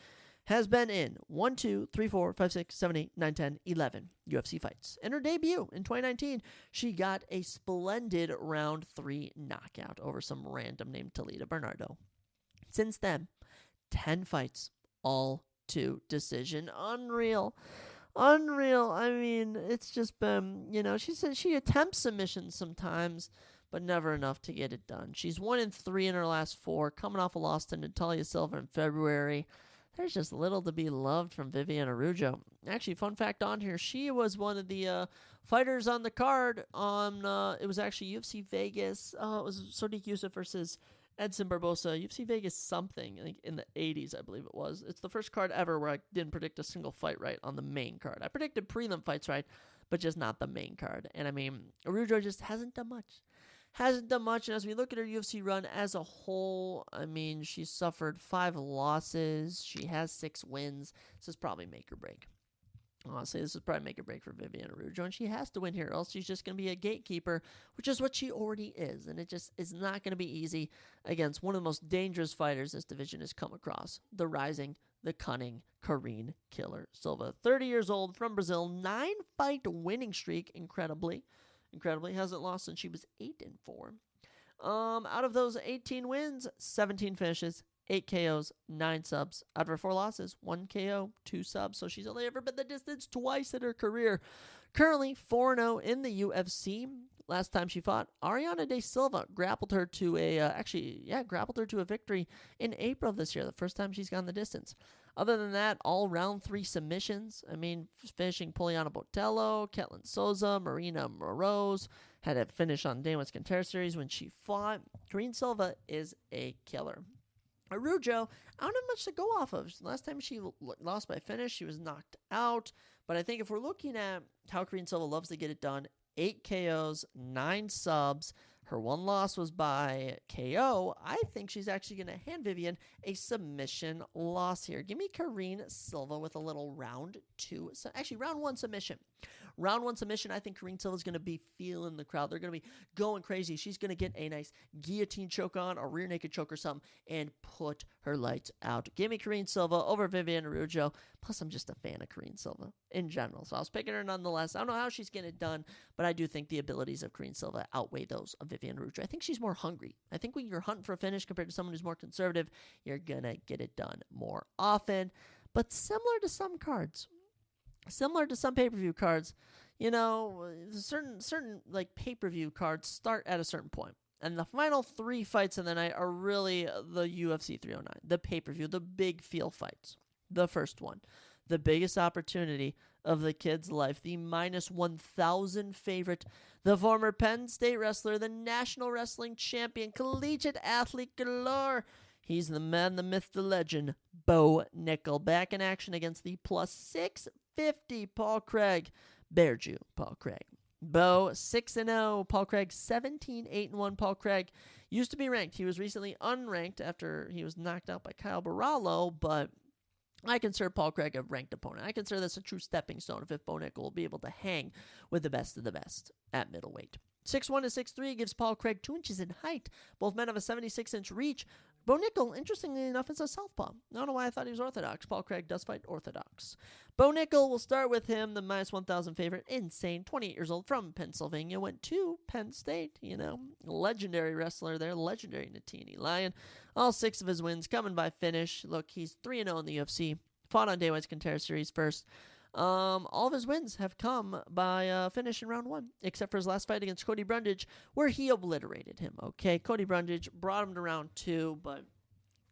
has been in 1, 2, 3, 4, 5, 6, 7, 8, 9, 10, 11 UFC fights. In her debut in 2019, she got a splendid round 3 knockout over some random named Talita Bernardo. Since then, 10 fights, all to decision. Unreal. I mean, it's just been, she said she attempts submissions sometimes, but never enough to get it done. She's 1-3 in her last 4, coming off a loss to Natalia Silva in February. There's just little to be loved from Vivian Araujo. Actually, fun fact on here, she was one of the fighters on the card on, it was actually UFC Vegas. It was Sodiq Yusuff versus Edson Barbosa. UFC Vegas something, I think in the 80s, I believe it was. It's the first card ever where I didn't predict a single fight right on the main card. I predicted prelim fights right, but just not the main card. And I mean, Araujo just hasn't done much. And as we look at her UFC run as a whole, I mean, she's suffered 5 losses. She has 6 wins. This is probably make or break. Honestly, this is probably make or break for Vivian Araujo, and she has to win here, or else she's just going to be a gatekeeper, which is what she already is, and it just is not going to be easy against one of the most dangerous fighters this division has come across, the rising, the cunning Karine Killer Silva. 30 years old, from Brazil, 9-fight winning streak, incredibly, hasn't lost since she was 8-4. Out of those 18 wins, 17 finishes, 8 KOs, 9 subs. Out of her 4 losses, 1 KO, 2 subs. So she's only ever been the distance twice in her career. Currently 4-0 in the UFC. Last time she fought, Ariana De Silva grappled her to a victory in April of this year. The first time she's gone the distance. Other than that, all round 3 submissions. I mean, finishing Poliana Botello, Ketlin Souza, Marina Moroz. Had a finish on Dana White's Contender Series when she fought. Karine Silva is a killer. Araujo, I don't have much to go off of. Last time she lost by finish, she was knocked out. But I think if we're looking at how Karine Silva loves to get it done, 8 KOs, 9 subs. Her 1 loss was by KO. I think she's actually going to hand Vivian a submission loss here. Give me Karine Silva with a little round 1 submission. Round 1 submission, I think Karine Silva's going to be feeling the crowd. They're going to be going crazy. She's going to get a nice guillotine choke on, a rear naked choke or something, and put her lights out. Give me Karine Silva over Viviane Araújo. Plus, I'm just a fan of Karine Silva in general, so I was picking her nonetheless. I don't know how she's getting it done, but I do think the abilities of Karine Silva outweigh those of Viviane Araújo. I think she's more hungry. I think when you're hunting for a finish compared to someone who's more conservative, you're going to get it done more often. But similar to some cards, similar to some pay-per-view cards, you know, certain like pay-per-view cards start at a certain point. And the final 3 fights of the night are really the UFC 309, the pay-per-view, the big feel fights. The first one, the biggest opportunity of the kid's life, the minus 1,000 favorite, the former Penn State wrestler, the national wrestling champion, collegiate athlete galore. He's the man, the myth, the legend, Bo Nickel, back in action against the plus 650 Paul Craig, Bear Jew Paul Craig. Bo 6-0, Paul Craig 17-8-1. Paul Craig used to be ranked. He was recently unranked after he was knocked out by Kyle Barallo, but I consider Paul Craig a ranked opponent. I consider this a true stepping stone if Bo Nickel will be able to hang with the best of the best at middleweight. 6'1 to 6'3 gives Paul Craig 2 inches in height. Both men have a 76-inch reach. Bo Nickel, interestingly enough, is a southpaw. I don't know why I thought he was orthodox. Paul Craig does fight orthodox. Bo Nickel, will start with him, the minus 1,000 favorite. Insane, 28 years old, from Pennsylvania. Went to Penn State, you know. Legendary wrestler there, legendary Natini Lion. All 6 of his wins coming by finish. Look, he's 3-0 in the UFC. Fought on Day White's Contender Series first. All of his wins have come by finish in round 1, except for his last fight against Cody Brundage, where he obliterated him. Okay, Cody Brundage brought him to round 2, but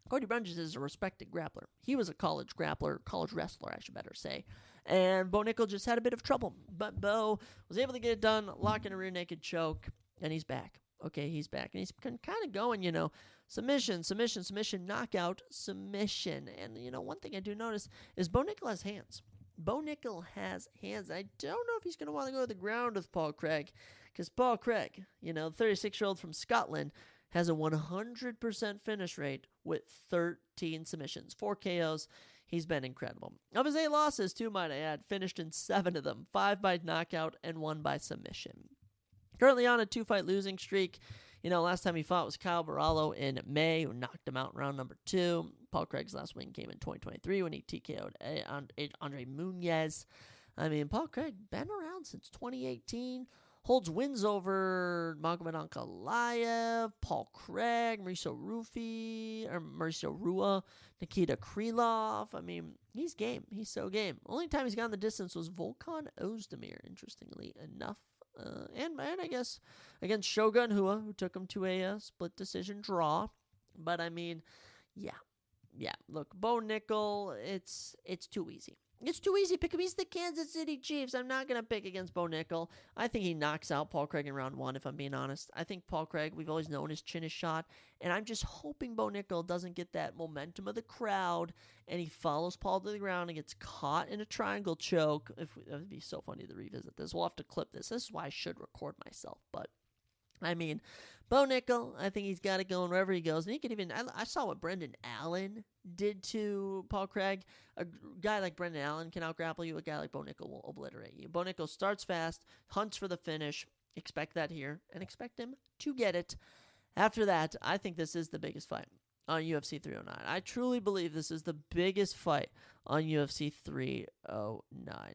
Cody Brundage is a respected grappler. He was a college grappler, college wrestler, I should better say. And Bo Nickel just had a bit of trouble, but Bo was able to get it done, lock in a rear naked choke, and he's back. Okay, he's back, and he's kind of going, you know, submission, knockout, submission. And, you know, one thing I do notice is Bo Nickel has hands. Bo Nickel has hands. I don't know if he's going to want to go to the ground with Paul Craig, because Paul Craig, you know, 36-year-old from Scotland, has a 100% finish rate with 13 submissions, 4 KOs. He's been incredible. Of his 8 losses, 2 might I add, finished in 7 of them, 5 by knockout and 1 by submission. Currently on a 2-fight losing streak. You know, last time he fought was Kyle Barallo in May, who knocked him out in round number 2. Paul Craig's last win came in 2023 when he TKO'd Andre Muniz. I mean, Paul Craig been around since 2018. Holds wins over Magomed Ankalaev, Paul Craig, Mauricio Rua, Nikita Krylov. I mean, he's game. He's so game. Only time he's gone the distance was Volkan Ozdemir, interestingly enough. And I guess against Shogun Hua, who took him to a split decision draw. But I mean, yeah. Look, Bo Nickel, it's too easy. It's too easy. Pick him. He's the Kansas City Chiefs. I'm not going to pick against Bo Nickel. I think he knocks out Paul Craig in round 1, if I'm being honest. I think Paul Craig, we've always known his chin is shot, and I'm just hoping Bo Nickel doesn't get that momentum of the crowd, and he follows Paul to the ground and gets caught in a triangle choke. It would be so funny to revisit this. We'll have to clip this. This is why I should record myself, but I mean, Bo Nickel, I think he's got it going wherever he goes. And he can even, I saw what Brendan Allen did to Paul Craig. A guy like Brendan Allen can out-grapple you. A guy like Bo Nickel will obliterate you. Bo Nickel starts fast, hunts for the finish. Expect that here, and expect him to get it. After that, I think this is the biggest fight on UFC 309. I truly believe this is the biggest fight on UFC 309.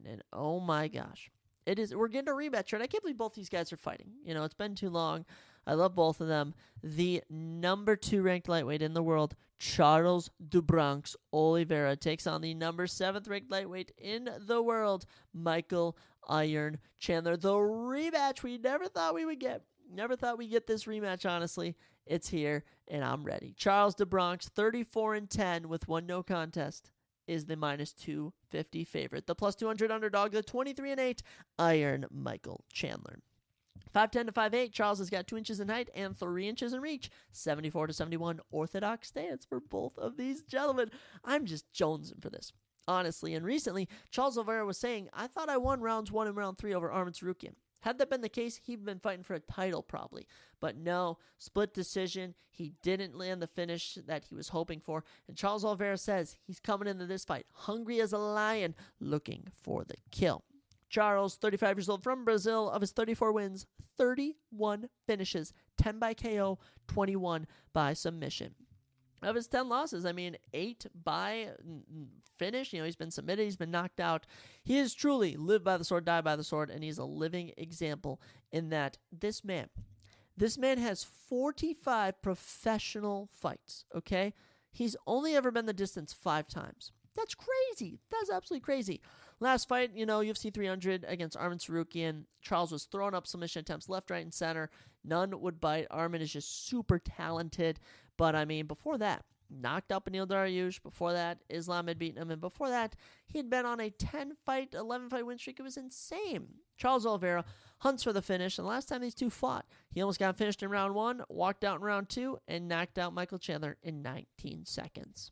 And oh my gosh. It is. We're getting a rematch, right? I can't believe both these guys are fighting. You know, it's been too long. I love both of them. The number 2 ranked lightweight in the world, Charles do Bronx Oliveira, takes on the number 7th ranked lightweight in the world, Michael Iron Chandler. The rematch we never thought we would get. Never thought we'd get this rematch, honestly. It's here, and I'm ready. Charles do Bronx, 34-10 with 1 no contest, is the minus 250 favorite. The plus 200 underdog, the 23-8 Iron Michael Chandler. 5'10 to 5'8, Charles has got 2 inches in height and 3 inches in reach. 74 to 71 orthodox stance for both of these gentlemen. I'm just jonesing for this, honestly. And recently, Charles Oliveira was saying, I thought I won rounds 1 and round 3 over Arman Tsarukyan. Had that been the case, he'd been fighting for a title probably. But no, split decision. He didn't land the finish that he was hoping for. And Charles Oliveira says he's coming into this fight hungry as a lion, looking for the kill. Charles, 35 years old from Brazil, of his 34 wins, 31 finishes, 10 by KO, 21 by submission. Of his 10 losses, 8 by finish. He's been submitted, he's been knocked out. He is truly live by the sword, die by the sword, and he's a living example in that this man has 45 professional fights, okay? He's only ever been the distance 5 times. That's crazy. That's absolutely crazy. Last fight, UFC 300 against Arman Tsarukyan. Charles was throwing up submission attempts left, right, and center. None would bite. Arman is just super talented. But, before that, knocked out Beneil Dariush. Before that, Islam had beaten him. And before that, he had been on a 10-fight, 11-fight win streak. It was insane. Charles Oliveira hunts for the finish. And the last time these two fought, he almost got finished in round 1, walked out in round 2, and knocked out Michael Chandler in 19 seconds.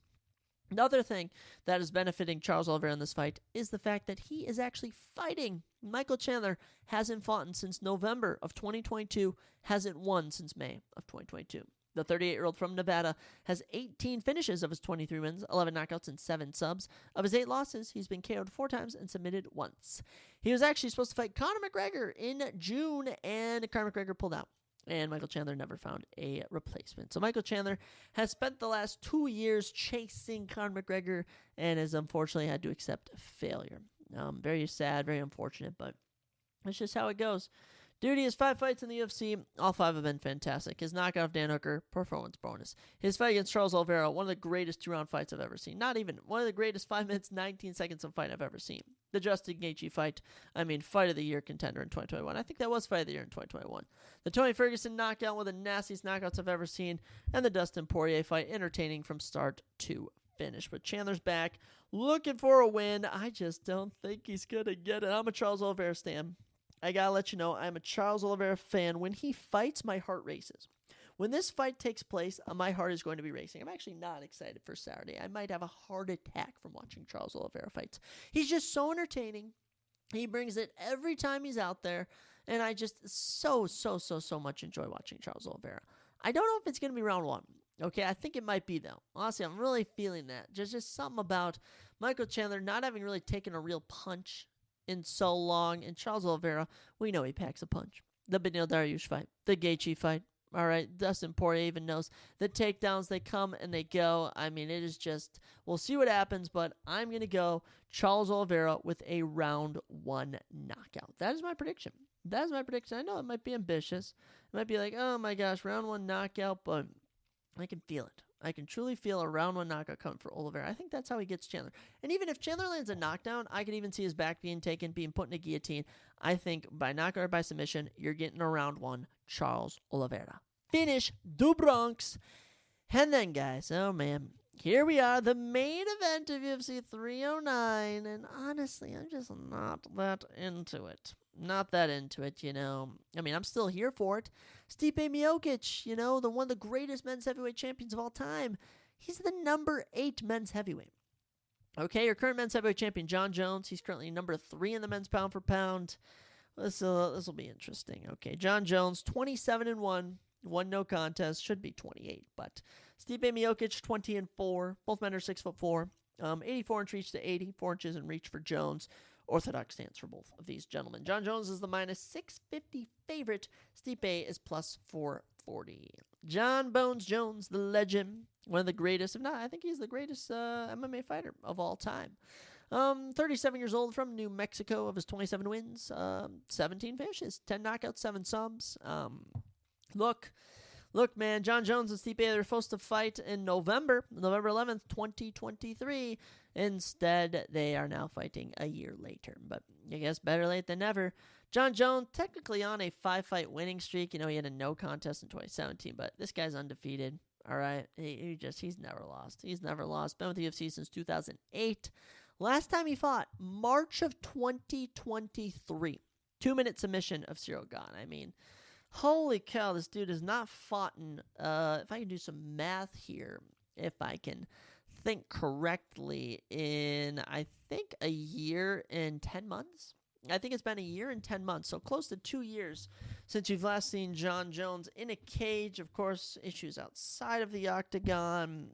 Another thing that is benefiting Charles Oliveira in this fight is the fact that he is actually fighting. Michael Chandler hasn't fought since November of 2022, hasn't won since May of 2022. The 38-year-old from Nevada has 18 finishes of his 23 wins, 11 knockouts, and 7 subs. Of his 8 losses, he's been KO'd 4 times and submitted once. He was actually supposed to fight Conor McGregor in June, and Conor McGregor pulled out. And Michael Chandler never found a replacement. So Michael Chandler has spent the last 2 years chasing Conor McGregor and has unfortunately had to accept failure. Very sad, very unfortunate, but that's just how it goes. Dude, he has 5 fights in the UFC. All 5 have been fantastic. His knockout of Dan Hooker, performance bonus. His fight against Charles Oliveira, one of the greatest 2-round fights I've ever seen. Not even. One of the greatest 5 minutes, 19 seconds of fight I've ever seen. The Justin Gaethje fight, fight of the year contender in 2021. I think that was fight of the year in 2021. The Tony Ferguson knockout, one of the nastiest knockouts I've ever seen. And the Dustin Poirier fight, entertaining from start to finish. But Chandler's back, looking for a win. I just don't think he's going to get it. I'm a Charles Oliveira stan. I gotta let you know, I'm a Charles Oliveira fan. When he fights, my heart races. When this fight takes place, my heart is going to be racing. I'm actually not excited for Saturday. I might have a heart attack from watching Charles Oliveira fights. He's just so entertaining. He brings it every time he's out there, and I just so much enjoy watching Charles Oliveira. I don't know if it's going to be round 1. Okay, I think it might be, though. Honestly, I'm really feeling that. Just something about Michael Chandler not having really taken a real punch in so long, and Charles Oliveira, we know he packs a punch. The Beneil Dariush fight, the Gaethje fight, all right, Dustin Poirier even knows the takedowns, they come and they go. It is just, we'll see what happens, but I'm going to go Charles Oliveira with a round 1 knockout. That is my prediction. I know it might be ambitious. It might be like, oh my gosh, round 1 knockout, but I can feel it. I can truly feel a round 1 knockout coming for Oliveira. I think that's how he gets Chandler. And even if Chandler lands a knockdown, I could even see his back being taken, being put in a guillotine. I think by knockout or by submission, you're getting a round 1 Charles Oliveira. Finish du Bronx. And then, guys, oh man, here we are, the main event of UFC 309. And honestly, I'm just not that into it. I'm still here for it. Stipe Miocic, the one of the greatest men's heavyweight champions of all time. He's the number 8 men's heavyweight. Okay, your current men's heavyweight champion, John Jones, he's currently number 3 in the men's pound for pound. This will be interesting. Okay, John Jones, 27-1, one no contest, should be 28, but Stipe Miocic, 20-4. Both men are 6'4", 84 inch reach to 80, 4 inches in reach for Jones. Orthodox stance for both of these gentlemen. John Jones is the -650 favorite. Stipe is +440. John Bones Jones, the legend, one of the greatest, if not, I think he's the greatest MMA fighter of all time. 37 years old from New Mexico. Of his 27 wins, 17 finishes, 10 knockouts, 7 subs. Look, man, John Jones and Stipe, they were supposed to fight in November 11th, 2023. Instead, they are now fighting a year later. But I guess better late than never. John Jones, technically on a 5-fight winning streak. He had a no contest in 2017, but this guy's undefeated. All right, he's never lost. He's never lost. Been with the UFC since 2008. Last time he fought, March of 2023. 2-minute submission of Cyril Gane. Holy cow, this dude has not fought in, if I can do some math here, if I can think correctly, in, I think, a year and 10 months? I think it's been a year and 10 months, so close to 2 years since you've last seen John Jones in a cage. Of course, issues outside of the octagon,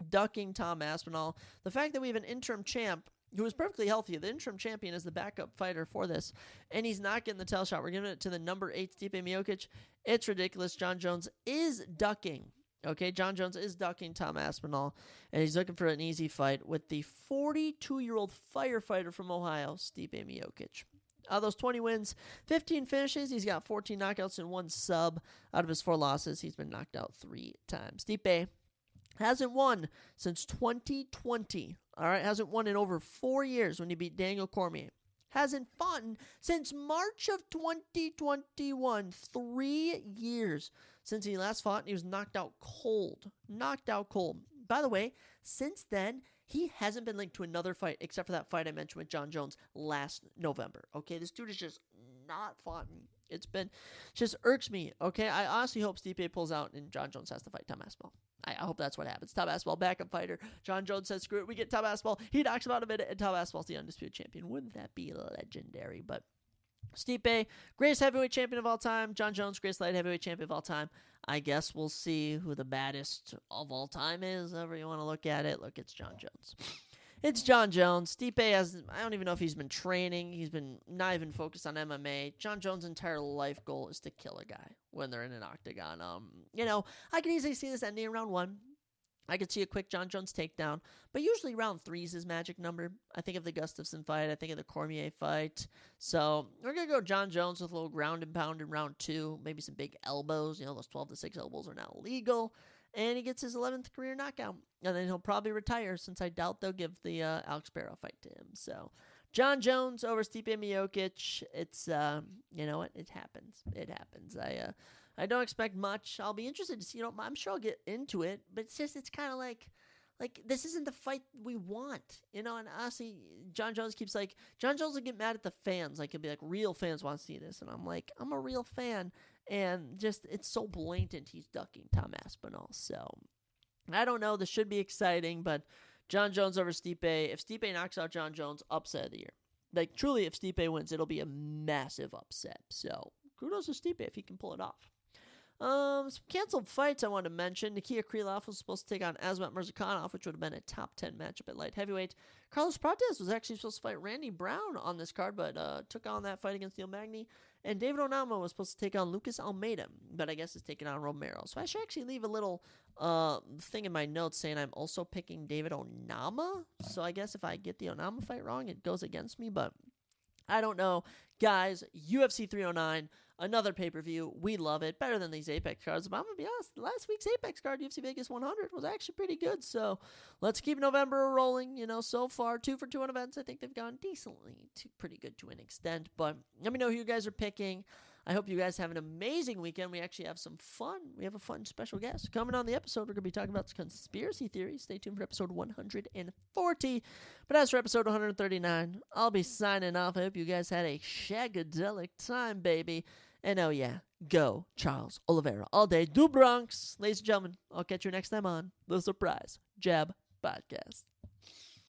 ducking Tom Aspinall. The fact that we have an interim champ who is perfectly healthy. The interim champion is the backup fighter for this, and he's not getting the title shot. We're giving it to the number 8 Stipe Miocic. It's ridiculous. John Jones is ducking. Okay, John Jones is ducking Tom Aspinall, and he's looking for an easy fight with the 42-year-old firefighter from Ohio, Stipe Miocic. Out of those 20 wins, 15 finishes. He's got 14 knockouts and 1 sub. Out of his 4 losses, he's been knocked out 3 times. Stipe hasn't won since 2020. All right, hasn't won in over 4 years when he beat Daniel Cormier. Hasn't fought since March of 2021. 3 years since he last fought, and he was knocked out cold. Knocked out cold. By the way, since then, he hasn't been linked to another fight except for that fight I mentioned with John Jones last November. Okay, this dude is just not fought. It's just irks me. Okay, I honestly hope Stipe pulls out and John Jones has to fight Tom Aspinall. I hope that's what happens. Tom Aspinall, backup fighter. John Jones says, screw it. We get Tom Aspinall. He knocks him out in a minute, and Tom Aspinall's the undisputed champion. Wouldn't that be legendary? But Stipe, greatest heavyweight champion of all time. John Jones, greatest light heavyweight champion of all time. I guess we'll see who the baddest of all time is. However you want to look at it. Look, it's John Jones. It's John Jones. Stipe I don't even know if he's been training. He's been not even focused on MMA. John Jones' entire life goal is to kill a guy when they're in an octagon. I can easily see this ending in round 1. I could see a quick John Jones takedown, but usually round 3 is his magic number. I think of the Gustafsson fight. I think of the Cormier fight. So we're going to go John Jones with a little ground and pound in round 2. Maybe some big elbows. Those 12-6 elbows are now legal. And he gets his 11th career knockout. And then he'll probably retire, since I doubt they'll give the Alex Barrow fight to him. So John Jones over Stipe Miocic. It's, you know what? It happens. It happens. I don't expect much. I'll be interested to see, I'm sure I'll get into it, but it's kind of like this isn't the fight we want, and honestly, John Jones will get mad at the fans. He'll be like, real fans want to see this, and I'm like, I'm a real fan, and just, it's so blatant he's ducking Tom Aspinall, so I don't know. This should be exciting, but John Jones over Stipe. If Stipe knocks out John Jones, upset of the year. Truly, if Stipe wins, it'll be a massive upset, so kudos to Stipe if he can pull it off. Some canceled fights I wanted to mention. Nikia Krylov was supposed to take on Azamat Murzakanov, which would have been a top 10 matchup at light heavyweight. Carlos Prates was actually supposed to fight Randy Brown on this card, but took on that fight against Neil Magny. And David Onama was supposed to take on Lucas Almeida, but I guess is taking on Romero. So I should actually leave a little thing in my notes saying I'm also picking David Onama. So I guess if I get the Onama fight wrong, it goes against me, but I don't know. Guys, UFC 309, another pay-per-view. We love it. Better than these Apex cards. But I'm going to be honest, last week's Apex card, UFC Vegas 100, was actually pretty good. So let's keep November rolling. So far, 2 for 2 on events. I think they've gone decently pretty good to an extent. But let me know who you guys are picking. I hope you guys have an amazing weekend. We actually have some fun. We have a fun special guest. Coming on the episode, we're going to be talking about conspiracy theories. Stay tuned for episode 140. But as for episode 139, I'll be signing off. I hope you guys had a shagadelic time, baby. And oh yeah, go Charles Oliveira all day. Do Bronx. Ladies and gentlemen, I'll catch you next time on The Surprise Jab Podcast.